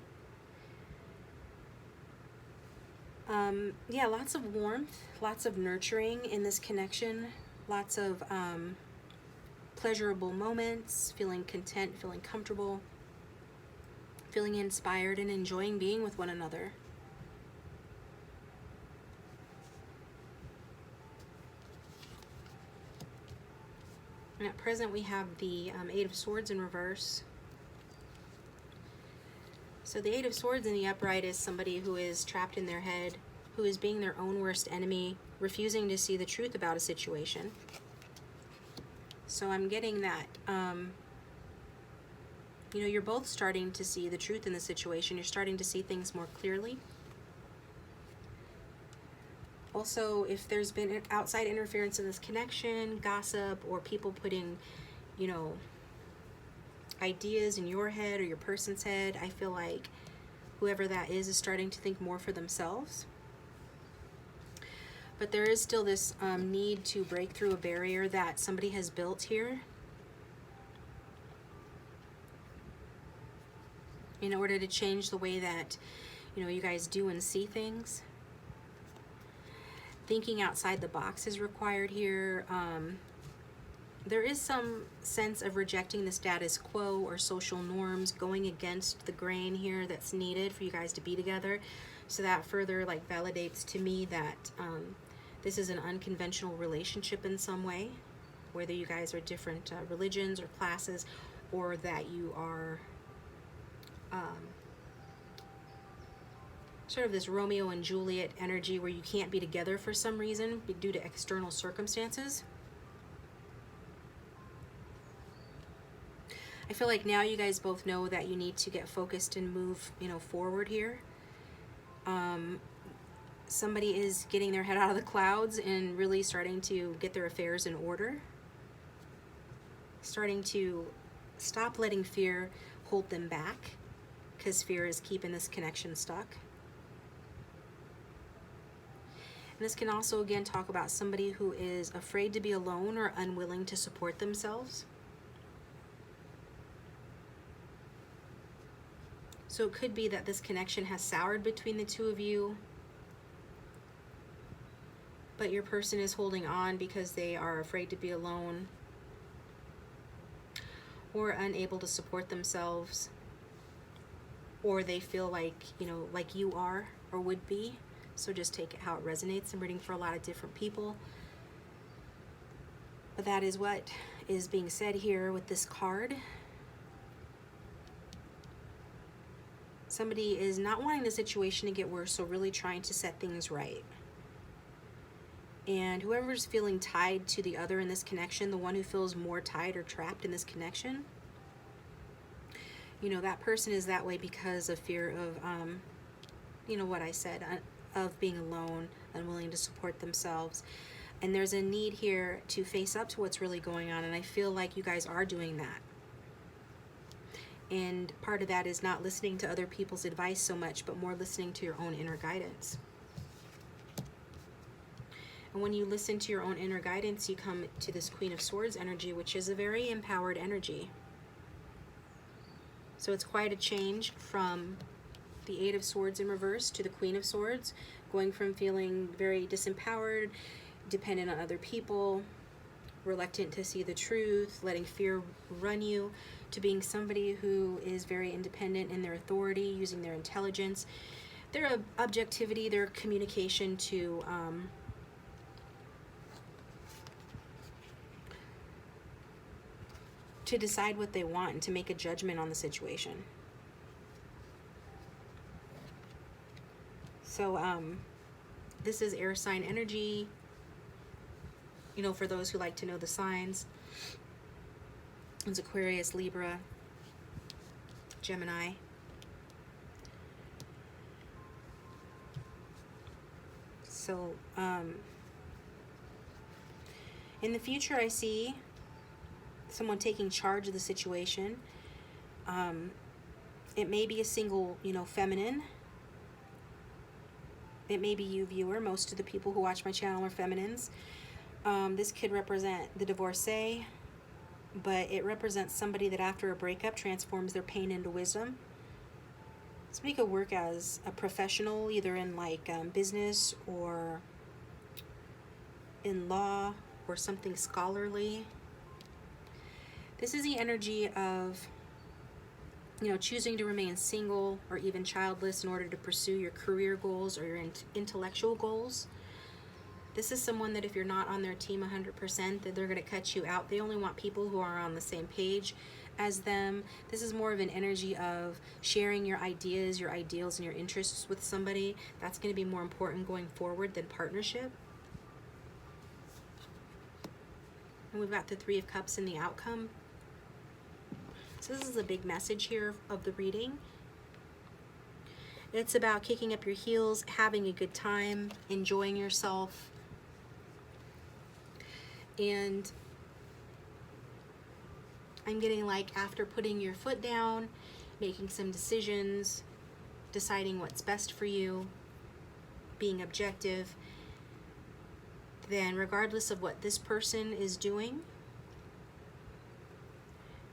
S1: Yeah, lots of warmth, lots of nurturing in this connection, lots of pleasurable moments, feeling content, feeling comfortable, feeling inspired, and enjoying being with one another. And at present, we have the Eight of Swords in reverse. So the Eight of Swords in the upright is somebody who is trapped in their head, who is being their own worst enemy, refusing to see the truth about a situation. So I'm getting that, you're both starting to see the truth in the situation. You're starting to see things more clearly. Also, if there's been outside interference in this connection, gossip, or people putting, ideas in your head or your person's head, I feel like whoever that is starting to think more for themselves. But there is still this need to break through a barrier that somebody has built here in order to change the way that, you guys do and see things. Thinking outside the box is required here. There is some sense of rejecting the status quo or social norms, going against the grain here that's needed for you guys to be together. So that further validates to me that this is an unconventional relationship in some way, whether you guys are different religions or classes, or that you are sort of this Romeo and Juliet energy where you can't be together for some reason due to external circumstances. I feel like now you guys both know that you need to get focused and move, forward here. Somebody is getting their head out of the clouds and really starting to get their affairs in order. Starting to stop letting fear hold them back, because fear is keeping this connection stuck. And this can also, again, talk about somebody who is afraid to be alone or unwilling to support themselves. So it could be that this connection has soured between the two of you, but your person is holding on because they are afraid to be alone or unable to support themselves, or they feel like, like you are or would be. So just take it how it resonates. I'm reading for a lot of different people. But that is what is being said here with this card. Somebody is not wanting the situation to get worse, so really trying to set things right. And whoever's feeling tied to the other in this connection, the one who feels more tied or trapped in this connection, that person is that way because of fear of you know, what I said, of being alone, unwilling to support themselves. And there's a need here to face up to what's really going on, and I feel like you guys are doing that. And part of that is not listening to other people's advice so much, but more listening to your own inner guidance. And when you listen to your own inner guidance, you come to this Queen of Swords energy, which is a very empowered energy. So it's quite a change from the Eight of Swords in reverse to the Queen of Swords, going from feeling very disempowered, dependent on other people, reluctant to see the truth, letting fear run you, to being somebody who is very independent in their authority, using their intelligence, their objectivity, their communication to decide what they want and to make a judgment on the situation. So this is air sign energy, you know, for those who like to know the signs. It's Aquarius, Libra, Gemini. So in the future, I see someone taking charge of the situation. It may be a single, you know, feminine. It may be you, viewer. Most of the people who watch my channel are feminines. This could represent the divorcee, but it represents somebody that after a breakup transforms their pain into wisdom. Somebody could work as a professional, either in like business or in law or something scholarly. This is the energy of, you know, choosing to remain single or even childless in order to pursue your career goals or your intellectual goals. This is someone that if you're not on their team 100%, that they're going to cut you out. They only want people who are on the same page as them. This is more of an energy of sharing your ideas, your ideals, and your interests with somebody. That's going to be more important going forward than partnership. And we've got the Three of Cups in the outcome. So this is a big message here of the reading. It's about kicking up your heels, having a good time, enjoying yourself. And I'm getting like after putting your foot down, making some decisions, deciding what's best for you, being objective, then regardless of what this person is doing,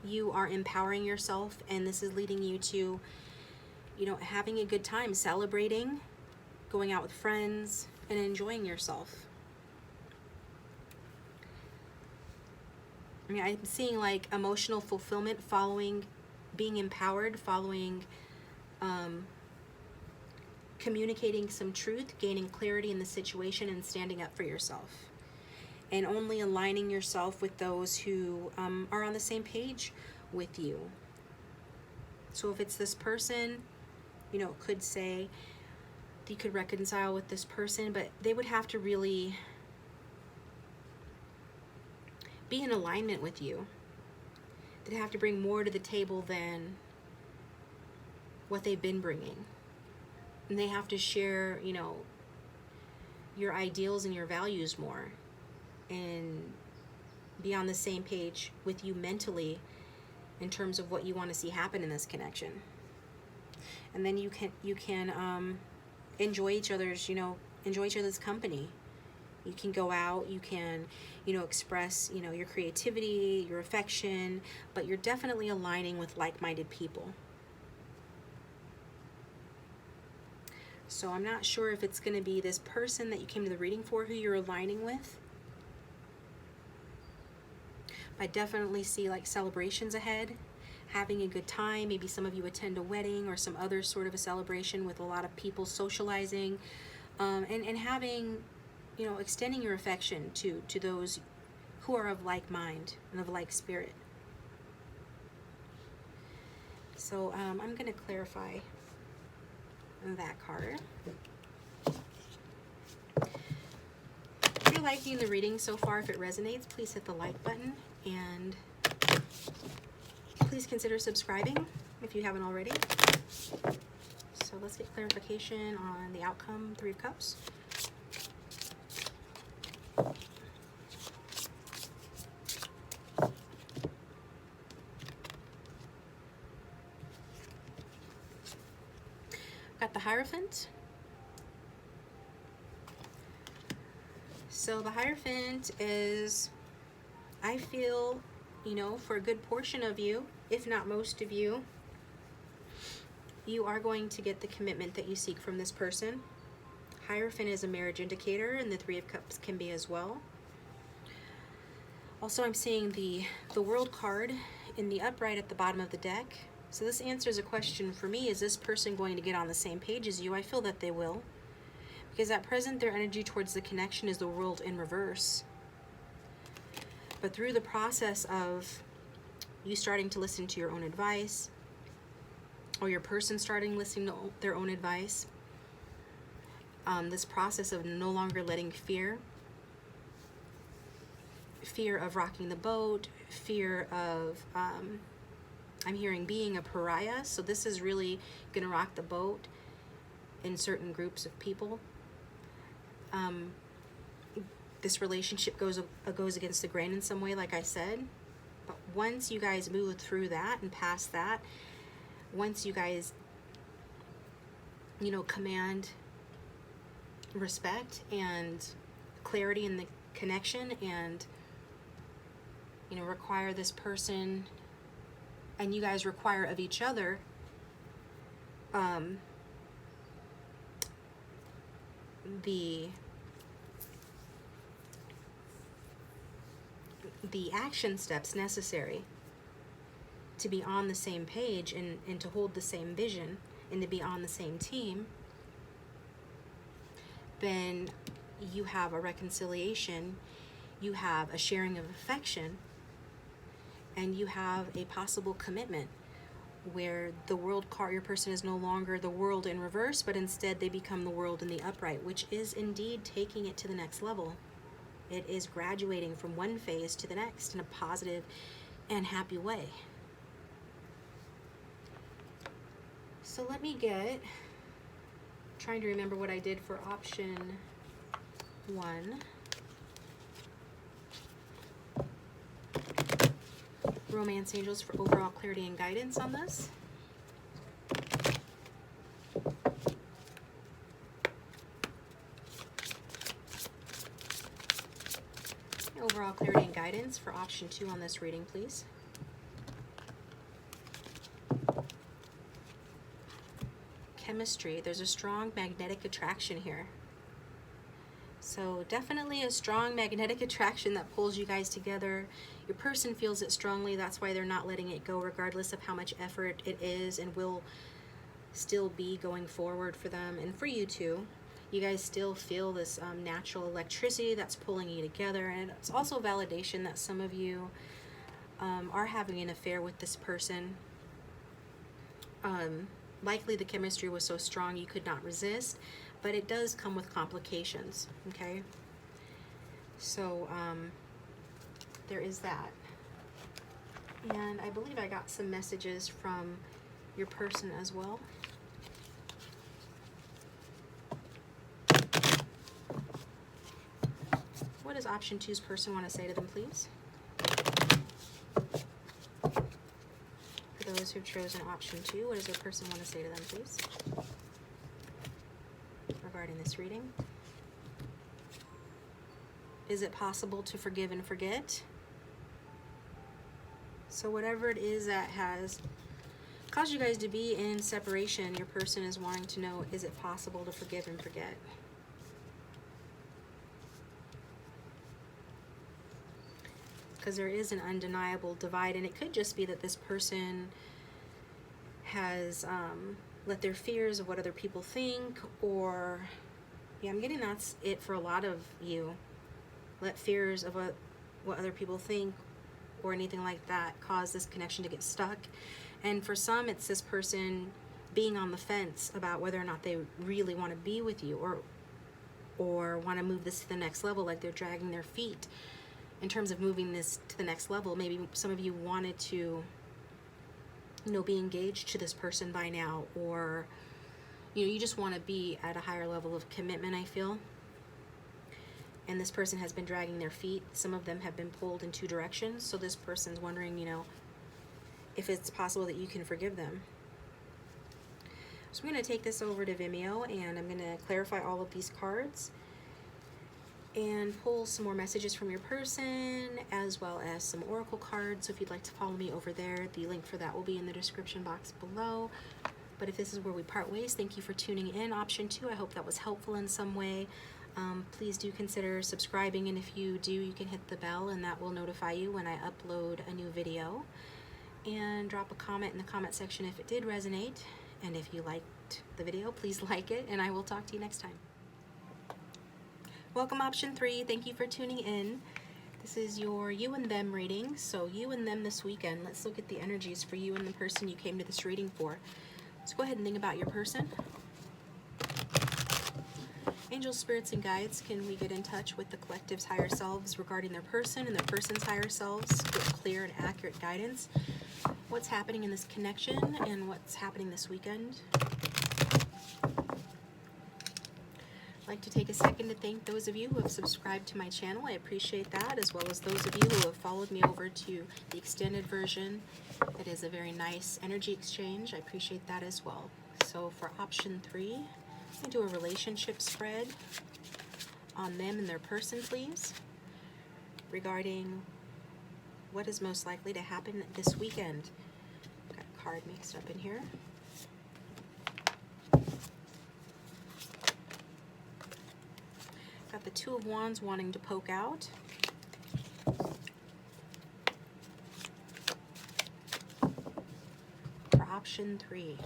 S1: you are empowering yourself, and this is leading you to, you know, having a good time, celebrating, going out with friends, and enjoying yourself. I mean, I'm seeing like emotional fulfillment following being empowered, following communicating some truth, gaining clarity in the situation, and standing up for yourself. And only aligning yourself with those who are on the same page with you. So if it's this person, you know, it could say you could reconcile with this person, but they would have to really be in alignment with you. They'd have to bring more to the table than what they've been bringing. And they have to share, you know, your ideals and your values more, and be on the same page with you mentally in terms of what you want to see happen in this connection. And then you can enjoy each other's, you know, enjoy each other's company. You can go out, you can, you know, express, you know, your creativity, your affection, but you're definitely aligning with like-minded people. So I'm not sure if it's going to be this person that you came to the reading for who you're aligning with. I definitely see like celebrations ahead, having a good time. Maybe some of you attend a wedding or some other sort of a celebration with a lot of people socializing, and having, you know, extending your affection to those who are of like mind and of like spirit. So I'm going to clarify that card. If you're liking the reading so far, if it resonates, please hit the like button, and please consider subscribing if you haven't already. So So let's get clarification on the outcome, Three of Cups. Got the Hierophant. So the Hierophant is, I feel, you know, for a good portion of you, if not most of you, you are going to get the commitment that you seek from this person. Hierophant is a marriage indicator, and the Three of Cups can be as well. Also, I'm seeing the World card in the upright at the bottom of the deck. So this answers a question for me. Is this person going to get on the same page as you? I feel that they will. Because at present, their energy towards the connection is the World in reverse. But through the process of you starting to listen to your own advice, or your person starting listening to their own advice, this process of no longer letting fear of rocking the boat, fear of, I'm hearing being a pariah, so this is really gonna rock the boat in certain groups of people. This relationship goes against the grain in some way, like I said, but once you guys move through that and past that, once you guys, you know, command respect and clarity in the connection, and, you know, require this person, and you guys require of each other, the action steps necessary to be on the same page and to hold the same vision and to be on the same team, then you have a reconciliation, you have a sharing of affection, and you have a possible commitment where the World card, your person is no longer the World in reverse, but instead they become the World in the upright, which is indeed taking it to the next level. It is graduating from one phase to the next in a positive and happy way. So let me get, trying to remember what I did for option 1. Romance angels for overall clarity and guidance on this. Overall clarity and guidance for option 2 on this reading, please. Chemistry. There's a strong magnetic attraction here. So definitely a strong magnetic attraction that pulls you guys together. Your person feels it strongly. That's why they're not letting it go, regardless of how much effort it is and will still be going forward for them and for you too. You guys still feel this natural electricity that's pulling you together. And it's also validation that some of you are having an affair with this person. Likely the chemistry was so strong you could not resist, but it does come with complications, okay? So there is that. And I believe I got some messages from your person as well. What does option 2's person want to say to them, please? For those who've chosen option 2, what does their person want to say to them, please? Regarding this reading. Is it possible to forgive and forget? So whatever it is that has caused you guys to be in separation, your person is wanting to know, is it possible to forgive and forget? Because there is an undeniable divide, and it could just be that this person has let their fears of what other people think, or yeah, I'm getting that's it for a lot of you. Let fears of what other people think or anything like that cause this connection to get stuck. And for some, it's this person being on the fence about whether or not they really want to be with you, or want to move this to the next level, like they're dragging their feet in terms of moving this to the next level. Maybe some of you wanted to, you know, be engaged to this person by now, or, You know, you just want to be at a higher level of commitment, I feel. And this person has been dragging their feet. Some of them have been pulled in two directions. So this person's wondering, you know, if it's possible that you can forgive them. So I'm going to take this over to Vimeo and I'm going to clarify all of these cards and pull some more messages from your person, as well as some oracle cards. So if you'd like to follow me over there, the link for that will be in the description box below. But if this is where we part ways, thank you for tuning in. Option 2, I hope that was helpful in some way. Please do consider subscribing, and if you do, you can hit the bell and that will notify you when I upload a new video. And drop a comment in the comment section if it did resonate. And if you liked the video, please like it, and I will talk to you next time. Welcome, option 3. Thank you for tuning in. This is your you and them reading. So you and them this weekend. Let's look at the energies for you and the person you came to this reading for. So go ahead and think about your person. Angels, spirits, and guides, can we get in touch with the collective's higher selves regarding their person and their person's higher selves? Get clear and accurate guidance. What's happening in this connection and what's happening this weekend? I'd like to take a second to thank those of you who have subscribed to my channel. I appreciate that, as well as those of you who have followed me over to the extended version. It is a very nice energy exchange. I appreciate that as well. So for option 3, I do a relationship spread on them and their person, please, regarding what is most likely to happen this weekend. Got a card mixed up in here. Got the Two of Wands wanting to poke out. For option 3.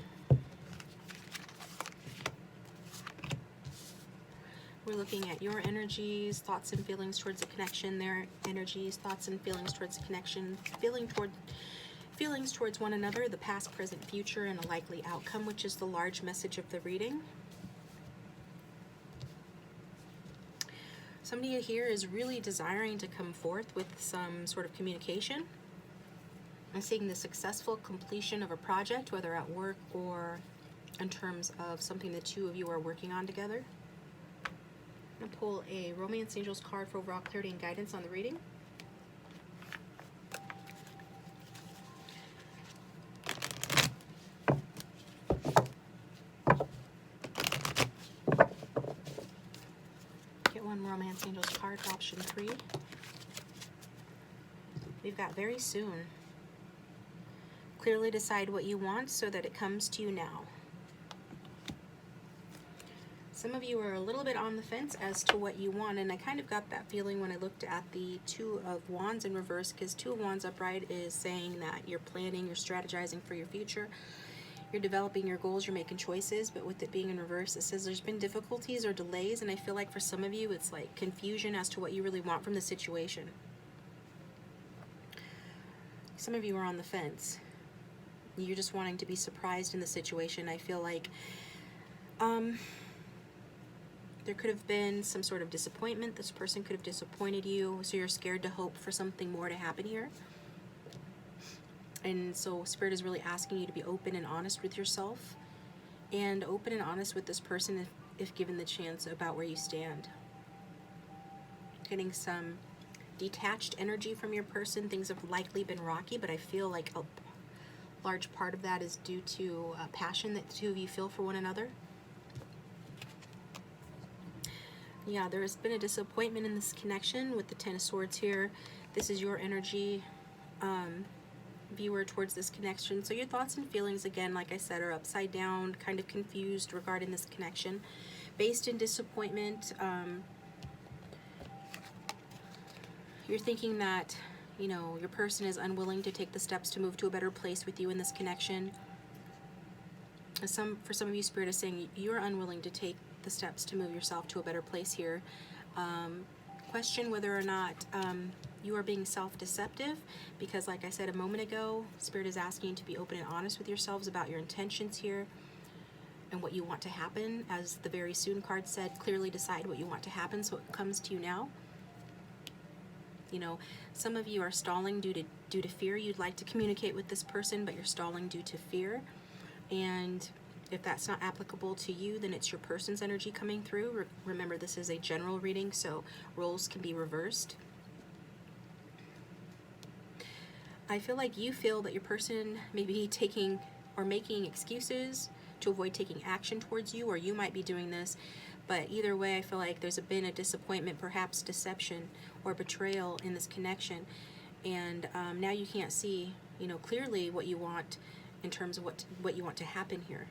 S1: We're looking at your energies, thoughts and feelings towards the connection, their energies, thoughts and feelings towards the connection, feelings towards one another, the past, present, future, and a likely outcome, which is the large message of the reading. Somebody here is really desiring to come forth with some sort of communication. I'm seeing the successful completion of a project, whether at work or in terms of something the two of you are working on together. I'm going to pull a Romance Angels card for overall clarity and guidance on the reading. Get one Romance Angels card for option 3. We've got very soon. Clearly decide what you want so that it comes to you now. Some of you are a little bit on the fence as to what you want, and I kind of got that feeling when I looked at the Two of Wands in reverse, because Two of Wands upright is saying that you're planning, you're strategizing for your future, you're developing your goals, you're making choices. But with it being in reverse, it says there's been difficulties or delays, and I feel like for some of you it's like confusion as to what you really want from the situation. Some of you are on the fence. You're just wanting to be surprised in the situation. I feel like there could have been some sort of disappointment. This person could have disappointed you, so you're scared to hope for something more to happen here. And so Spirit is really asking you to be open and honest with yourself, and open and honest with this person if given the chance about where you stand. Getting some detached energy from your person. Things have likely been rocky, but I feel like a large part of that is due to passion that the two of you feel for one another. Yeah, there has been a disappointment in this connection with the Ten of Swords here. This is your energy, viewer, towards this connection. So your thoughts and feelings, again, like I said, are upside down, kind of confused regarding this connection. Based in disappointment, you're thinking that, you know, your person is unwilling to take the steps to move to a better place with you in this connection. For some of you, Spirit is saying you're unwilling to take the steps to move yourself to a better place here. Question whether or not you are being self-deceptive, because like I said a moment ago, Spirit is asking you to be open and honest with yourselves about your intentions here and what you want to happen. As the very soon card said, clearly decide what you want to happen so it comes to you now. You know, some of you are stalling due to fear. You'd like to communicate with this person, but you're stalling due to fear. And If that's not applicable to you, then it's your person's energy coming through. Remember, this is a general reading, so roles can be reversed. I feel like you feel that your person may be taking or making excuses to avoid taking action towards you, or you might be doing this. But either way, I feel like there's been a disappointment, perhaps deception or betrayal in this connection. And now you can't see, clearly what you want in terms of what you want to happen here.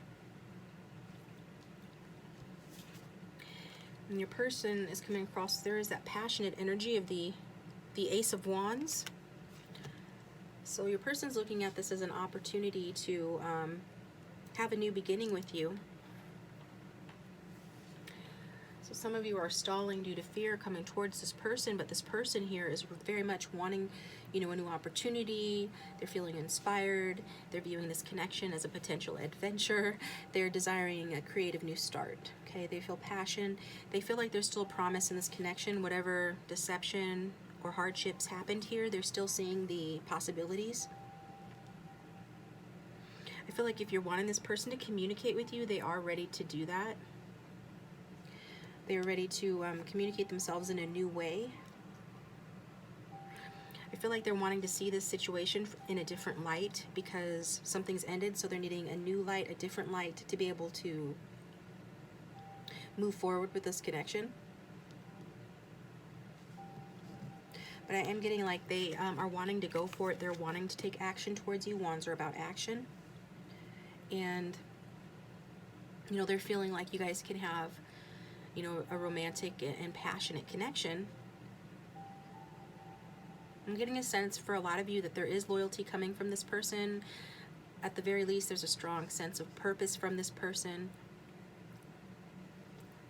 S1: And your person is coming across, there is that passionate energy of the Ace of Wands. So your person's looking at this as an opportunity to have a new beginning with you. So some of you are stalling due to fear coming towards this person, but this person here is very much wanting, a new opportunity. They're feeling inspired. They're viewing this connection as a potential adventure. They're desiring a creative new start. Okay, they feel passion. They feel like there's still promise in this connection. Whatever deception or hardships happened here, they're still seeing the possibilities. I feel like if you're wanting this person to communicate with you, they are ready to do that. They're ready to communicate themselves in a new way. I feel like they're wanting to see this situation in a different light because something's ended, so they're needing a new light, a different light to be able to move forward with this connection. But I am getting like they are wanting to go for it. They're wanting to take action towards you. Wands are about action. And, they're feeling like you guys can have, a romantic and passionate connection. I'm getting a sense for a lot of you that there is loyalty coming from this person. At the very least, there's a strong sense of purpose from this person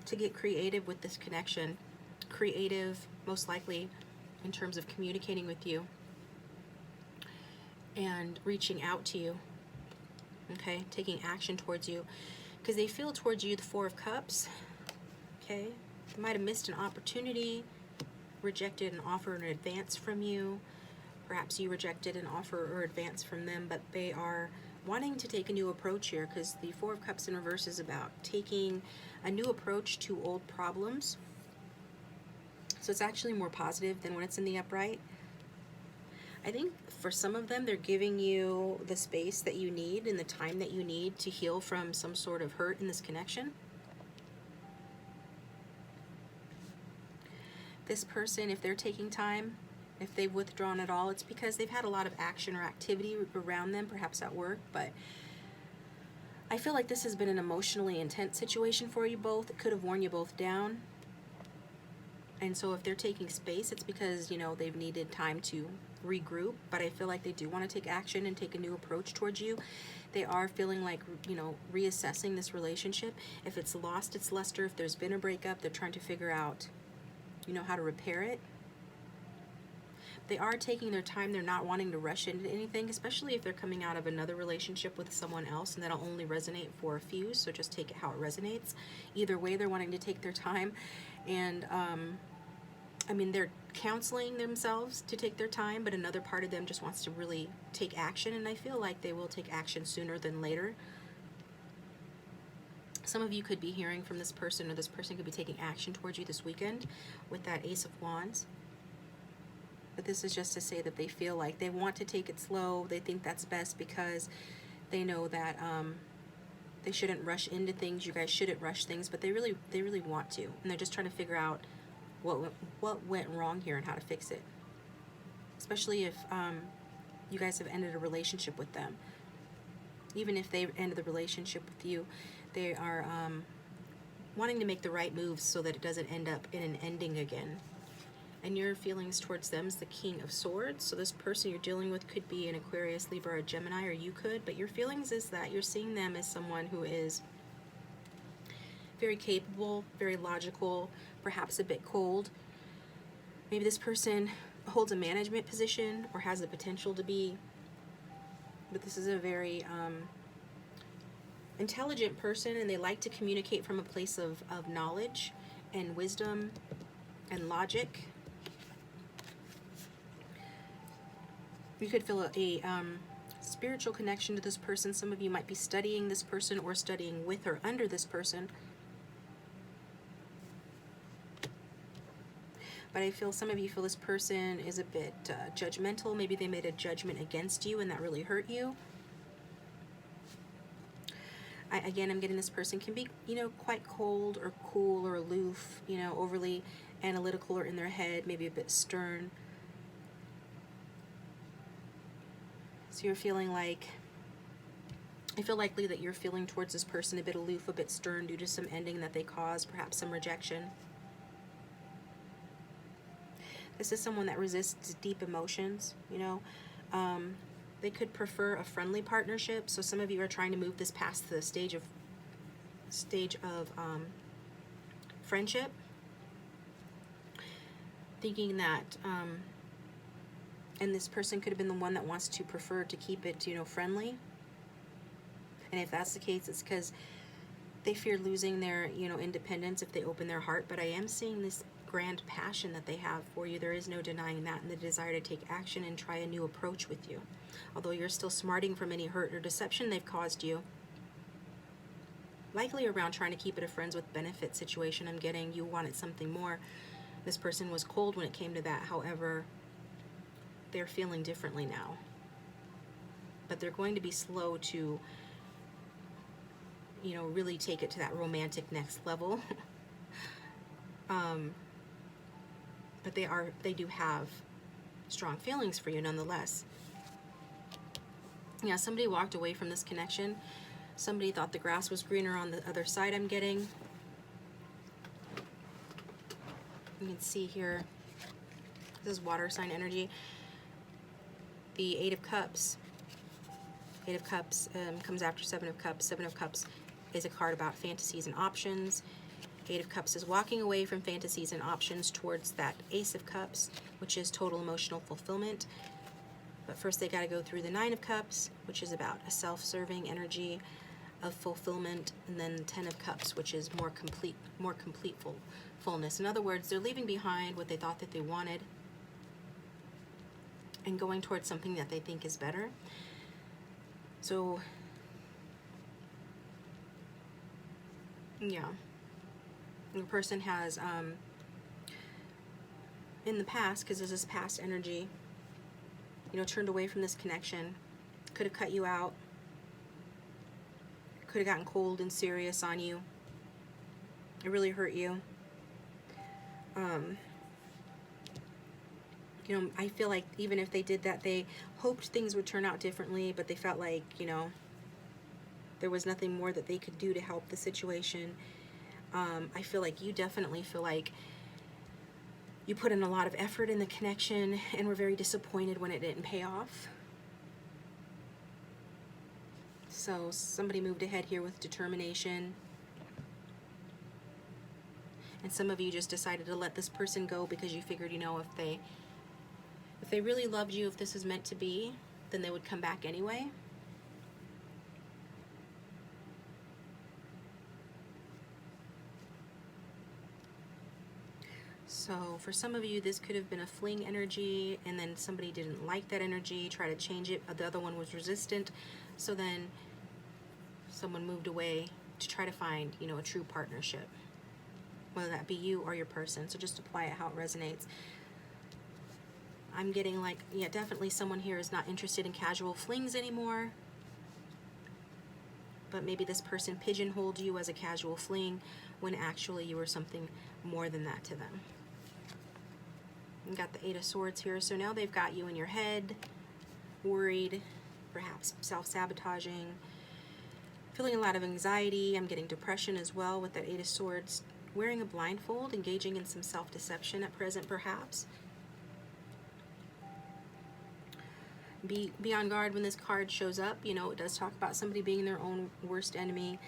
S1: to get creative with this connection. Creative, most likely, in terms of communicating with you and reaching out to you. Okay, taking action towards you. Because they feel towards you the Four of Cups. Okay, they might have missed an opportunity, rejected an offer or an advance from you. Perhaps you rejected an offer or advance from them, but they are wanting to take a new approach here because the Four of Cups in reverse is about taking a new approach to old problems. So it's actually more positive than when it's in the upright. I think for some of them, they're giving you the space that you need and the time that you need to heal from some sort of hurt in this connection. This person, if they're taking time, if they've withdrawn at all, it's because they've had a lot of action or activity around them, perhaps at work, but I feel like this has been an emotionally intense situation for you both. It could have worn you both down. And so if they're taking space, it's because, they've needed time to regroup, but I feel like they do want to take action and take a new approach towards you. They are feeling like, reassessing this relationship. If it's lost its luster, if there's been a breakup, they're trying to figure out, how to repair it. They are taking their time. They're not wanting to rush into anything, especially if they're coming out of another relationship with someone else, and that'll only resonate for a few, so just take it how it resonates. Either way, they're wanting to take their time, and they're counseling themselves to take their time, but another part of them just wants to really take action, and I feel like they will take action sooner than later. Some of you could be hearing from this person, or this person could be taking action towards you this weekend with that Ace of Wands. But this is just to say that they feel like they want to take it slow. They think that's best because they know that they shouldn't rush into things. You guys shouldn't rush things, but they really want to, and they're just trying to figure out what went wrong here and how to fix it. Especially if you guys have ended a relationship with them. Even if they ended the relationship with you, they are wanting to make the right moves so that it doesn't end up in an ending again. And your feelings towards them is the King of Swords. So this person you're dealing with could be an Aquarius, Libra, or Gemini, or you could. But your feelings is that you're seeing them as someone who is very capable, very logical, perhaps a bit cold. Maybe this person holds a management position or has the potential to be. But this is a very intelligent person, and they like to communicate from a place of knowledge and wisdom and logic. You could feel spiritual connection to this person. Some of you might be studying this person or studying with or under this person. But I feel some of you feel this person is a bit judgmental. Maybe they made a judgment against you and that really hurt you. Again, I'm getting this person can be, quite cold or cool or aloof, overly analytical or in their head, maybe a bit stern. So you're feeling like, I feel likely that you're feeling towards this person a bit aloof, a bit stern due to some ending that they caused, perhaps some rejection. This is someone that resists deep emotions, They could prefer a friendly partnership. So some of you are trying to move this past the stage of friendship, thinking that, and this person could have been the one that wants to prefer to keep it, friendly. And if that's the case, it's because they fear losing their, independence if they open their heart. But I am seeing this grand passion that they have for you. There is no denying that, and the desire to take action and try a new approach with you. Although you're still smarting from any hurt or deception they've caused you. Likely around trying to keep it a friends with benefit situation. I'm getting you wanted something more. This person was cold when it came to that. However, they're feeling differently now. But they're going to be slow to, really take it to that romantic next level. But they do have strong feelings for you nonetheless. Yeah, somebody walked away from this connection. Somebody thought the grass was greener on the other side, I'm getting. You can see here, this is water sign energy. The Eight of Cups. Eight of Cups comes after Seven of Cups. Seven of Cups is a card about fantasies and options. Eight of Cups is walking away from fantasies and options towards that Ace of Cups, which is total emotional fulfillment. But first they got to go through the Nine of Cups, which is about a self-serving energy of fulfillment, and then 10 of Cups, which is more complete fullness. In other words, they're leaving behind what they thought that they wanted and going towards something that they think is better. So, yeah. The person has, in the past, because this is past energy, turned away from this connection, could have cut you out, could have gotten cold and serious on you. It really hurt you. I feel like even if they did that, they hoped things would turn out differently, but they felt like, there was nothing more that they could do to help the situation. I feel like you definitely feel like you put in a lot of effort in the connection and were very disappointed when it didn't pay off. So somebody moved ahead here with determination. And some of you just decided to let this person go because you figured, if they really loved you, if this is meant to be, then they would come back anyway. So for some of you, this could have been a fling energy, and then somebody didn't like that energy, try to change it. The other one was resistant. So then someone moved away to try to find, a true partnership, whether that be you or your person. So just apply it how it resonates. I'm getting like, definitely someone here is not interested in casual flings anymore. But maybe this person pigeonholed you as a casual fling when actually you were something more than that to them. You got the Eight of Swords here. So now they've got you in your head, worried, perhaps self-sabotaging, feeling a lot of anxiety. I'm getting depression as well with that Eight of Swords. Wearing a blindfold, engaging in some self-deception at present, perhaps. Be on guard when this card shows up. It does talk about somebody being their own worst enemy,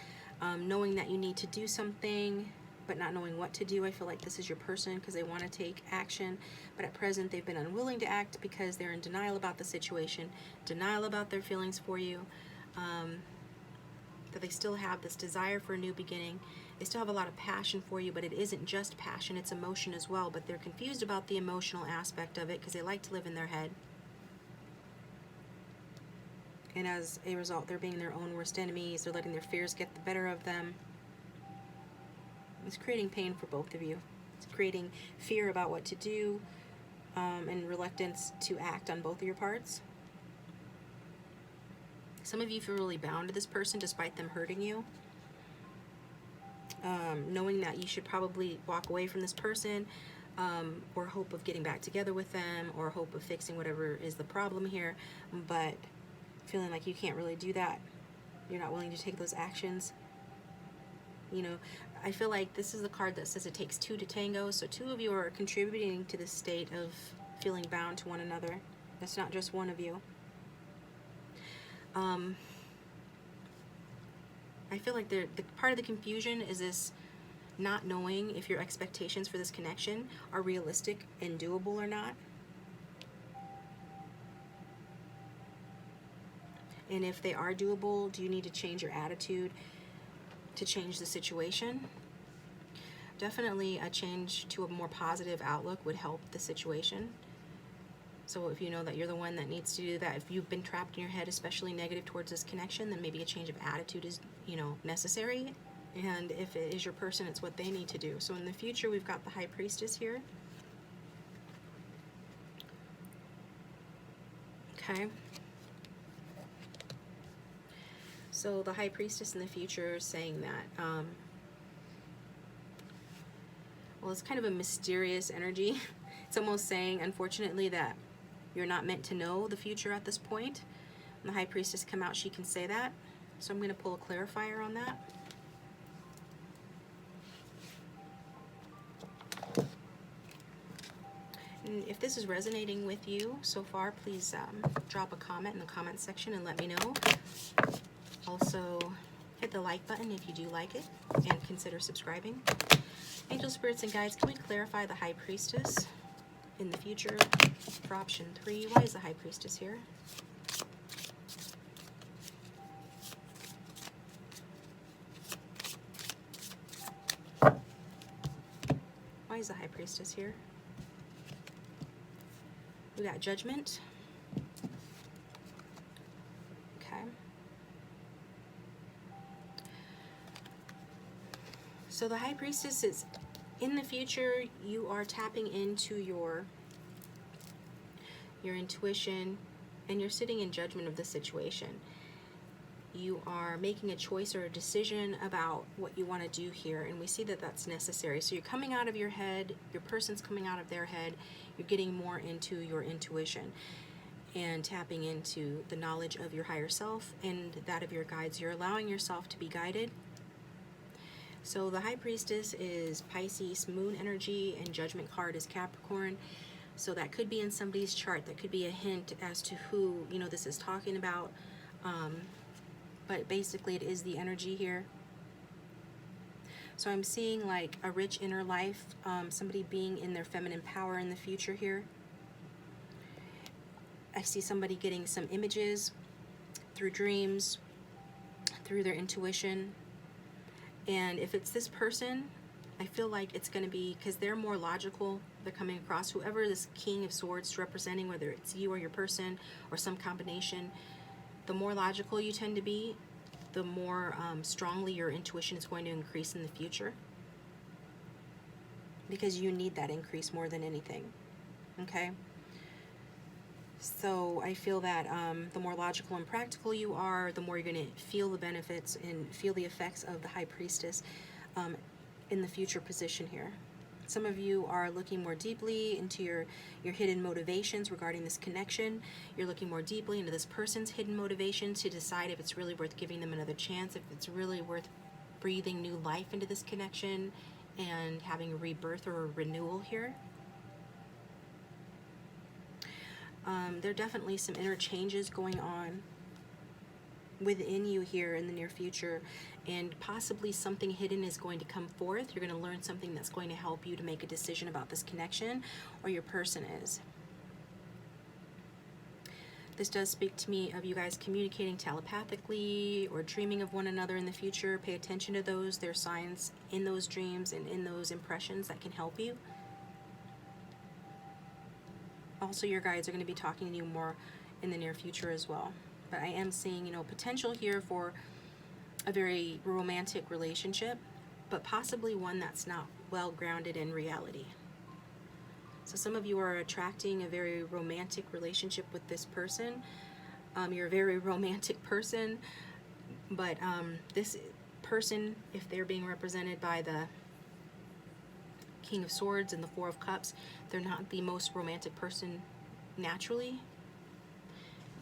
S1: knowing that you need to do something, but not knowing what to do. I feel like this is your person because they want to take action, but at present they've been unwilling to act because they're in denial about the situation, denial about their feelings for you, that they still have this desire for a new beginning. They still have a lot of passion for you, but it isn't just passion, it's emotion as well, but they're confused about the emotional aspect of it because they like to live in their head. And as a result, they're being their own worst enemies. They're letting their fears get the better of them. It's creating pain for both of you. It's creating fear about what to do, and reluctance to act on both of your parts. Some of you feel really bound to this person despite them hurting you. Knowing that you should probably walk away from this person, or hope of getting back together with them, or hope of fixing whatever is the problem here, but feeling like you can't really do that. You're not willing to take those actions. You know, I feel like this is the card that says it takes two to tango, so two of you are contributing to this state of feeling bound to one another. It's not just one of you. I feel like the part of the confusion is this not knowing if your expectations for this connection are realistic and doable or not. And if they are doable, do you need to change your attitude to change the situation? Definitely a change to a more positive outlook would help the situation. So if you know that you're the one that needs to do that, if you've been trapped in your head, especially negative towards this connection, then maybe a change of attitude is, necessary. And if it is your person, it's what they need to do. So in the future, we've got the High Priestess here. Okay. So the High Priestess in the future is saying that, well, it's kind of a mysterious energy. It's almost saying, unfortunately, that you're not meant to know the future at this point. When the High Priestess come out, she can say that. So I'm going to pull a clarifier on that. And if this is resonating with you so far, please drop a comment in the comment section and let me know. Also, hit the like button if you do like it, and consider subscribing. Angel Spirits and Guides, can we clarify the High Priestess in the future for option 3? Why is the High Priestess here? Why is the High Priestess here? We got Judgment. Okay. So the High Priestess is, in the future, you are tapping into your intuition, and you're sitting in judgment of the situation. You are making a choice or a decision about what you want to do here, and we see that that's necessary. So you're coming out of your head, your person's coming out of their head, you're getting more into your intuition and tapping into the knowledge of your higher self and that of your guides. You're allowing yourself to be guided. So the High Priestess is Pisces moon energy, and Judgment card is Capricorn. So that could be in somebody's chart. That could be a hint as to who, this is talking about. But basically it is the energy here. So I'm seeing like a rich inner life, somebody being in their feminine power in the future here. I see somebody getting some images through dreams, through their intuition. And if it's this person, I feel like it's going to be, because they're more logical, they're coming across, whoever this King of Swords is representing, whether it's you or your person or some combination, the more logical you tend to be, the more strongly your intuition is going to increase in the future. Because you need that increase more than anything. Okay? So I feel that the more logical and practical you are, the more you're going to feel the benefits and feel the effects of the High Priestess in the future position here. Some of you are looking more deeply into your hidden motivations regarding this connection. You're looking more deeply into this person's hidden motivations to decide if it's really worth giving them another chance, if it's really worth breathing new life into this connection and having a rebirth or a renewal here. There are definitely some inner changes going on within you here in the near future, and possibly something hidden is going to come forth. You're going to learn something that's going to help you to make a decision about this connection, or your person is. This does speak to me of you guys communicating telepathically or dreaming of one another in the future. Pay attention to those. There are signs in those dreams and in those impressions that can help you. Also, your guides are going to be talking to you more in the near future as well. But I am seeing, you know, potential here for a very romantic relationship, but possibly one that's not well grounded in reality. So some of you are attracting a very romantic relationship with this person. You're a very romantic person, but this person, if they're being represented by the King of Swords and the Four of Cups, they're not the most romantic person naturally.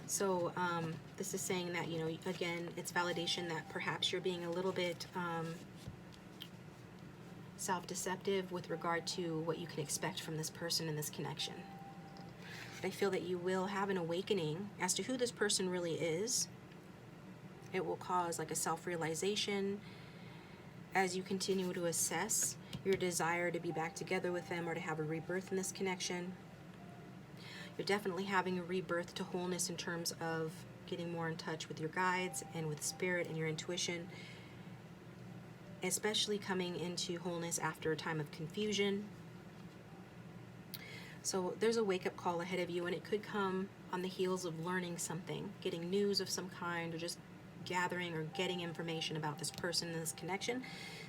S1: So this is saying that, you know, again, it's validation that perhaps you're being a little bit self-deceptive with regard to what you can expect from this person in this connection. But I feel that you will have an awakening as to who this person really is. It will cause like a self-realization as you continue to assess your desire to be back together with them or to have a rebirth in this connection. You're definitely having a rebirth to wholeness in terms of getting more in touch with your guides and with spirit and your intuition, especially coming into wholeness after a time of confusion. So there's a wake-up call ahead of you, and it could come on the heels of learning something, getting news of some kind, or just gathering or getting information about this person and this connection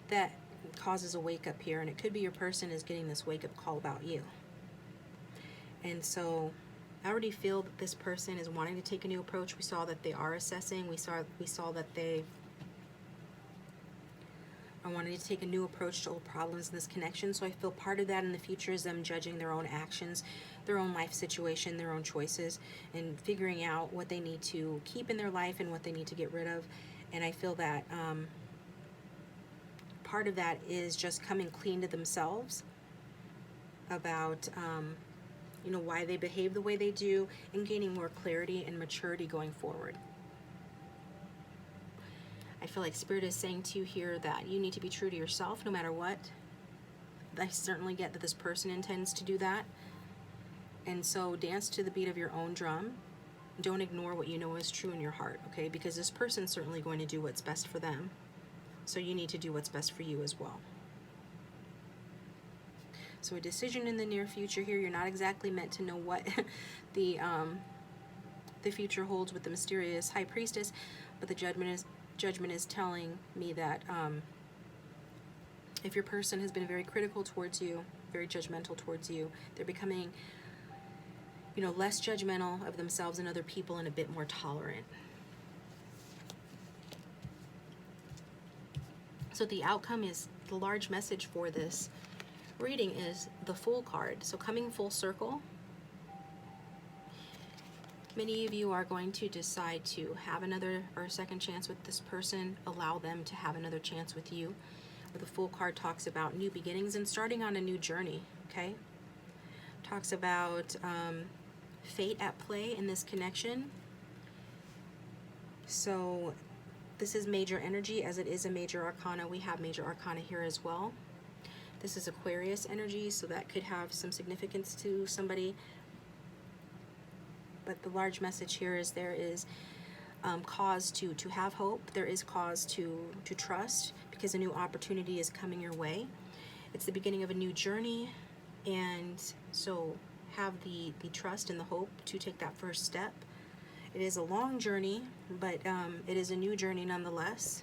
S1: that causes a wake-up here. And it could be your person is getting this wake-up call about you. And so I already feel that this person is wanting to take a new approach. We saw that they are assessing. We saw that they are wanting to take a new approach to old problems in this connection. So I feel part of that in the future is them judging their own actions, their own life situation, their own choices, and figuring out what they need to keep in their life and what they need to get rid of. And I feel that part of that is just coming clean to themselves about you know, why they behave the way they do, and gaining more clarity and maturity going forward. I feel like Spirit is saying to you here that you need to be true to yourself no matter what. I certainly get that this person intends to do that. And so dance to the beat of your own drum. Don't ignore what you know is true in your heart, okay? Because this person's certainly going to do what's best for them. So you need to do what's best for you as well. So a decision in the near future here. You're not exactly meant to know what the future holds with the mysterious High Priestess, but the judgment is telling me that if your person has been very critical towards you, very judgmental towards you, they're becoming, you know, less judgmental of themselves and other people and a bit more tolerant. So the outcome is, the large message for this reading is the Fool card. So coming full circle, many of you are going to decide to have another or a second chance with this person, allow them to have another chance with you. The Fool card talks about new beginnings and starting on a new journey, okay? Talks about fate at play in this connection. So this is major energy, as it is a major arcana. We have major arcana here as well. This is Aquarius energy, so that could have some significance to somebody. But the large message here is there is cause to have hope. There is cause to trust, because a new opportunity is coming your way. It's the beginning of a new journey, and so have the trust and the hope to take that first step. It is a long journey, but it is a new journey nonetheless.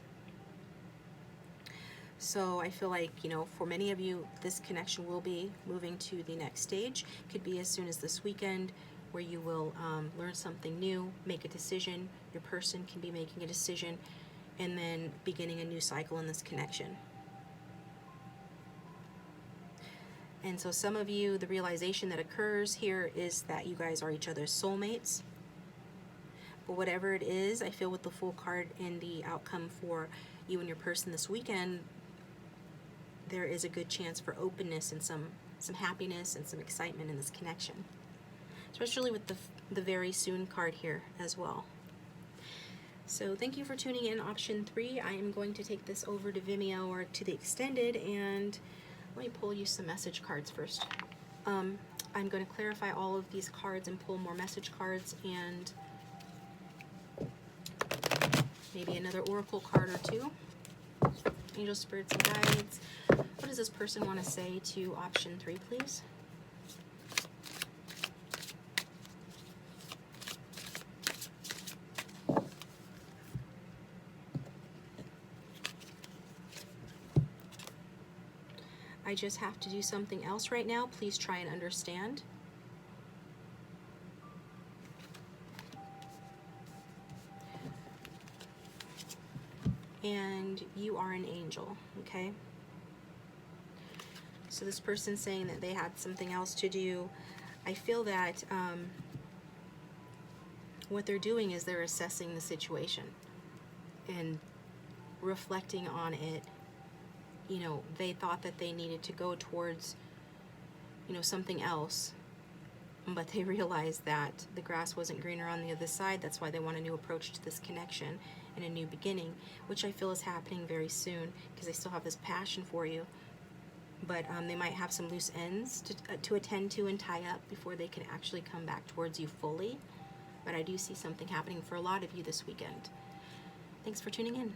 S1: So I feel like, you know, for many of you, this connection will be moving to the next stage. Could be as soon as this weekend, where you will learn something new, make a decision. Your person can be making a decision, and then beginning a new cycle in this connection. And so some of you, the realization that occurs here is that you guys are each other's soulmates. But whatever it is, I feel with the Fool card and the outcome for you and your person this weekend, there is a good chance for openness and some happiness and some excitement in this connection. Especially with the very soon card here as well. So thank you for tuning in, option 3. I am going to take this over to Vimeo or to the extended, and let me pull you some message cards first. I'm going to clarify all of these cards and pull more message cards, and maybe another oracle card or two. Angel, spirits, and guides. What does this person want to say to option 3, please? I just have to do something else right now. Please try and understand. And you are an angel, okay? So this person's saying that they had something else to do. I feel that what they're doing is they're assessing the situation and reflecting on it. You know, they thought that they needed to go towards, you know, something else, but they realized that the grass wasn't greener on the other side. That's why they want a new approach to this connection and a new beginning, which I feel is happening very soon because they still have this passion for you. But they might have some loose ends to attend to and tie up before they can actually come back towards you fully. But I do see something happening for a lot of you this weekend. Thanks for tuning in.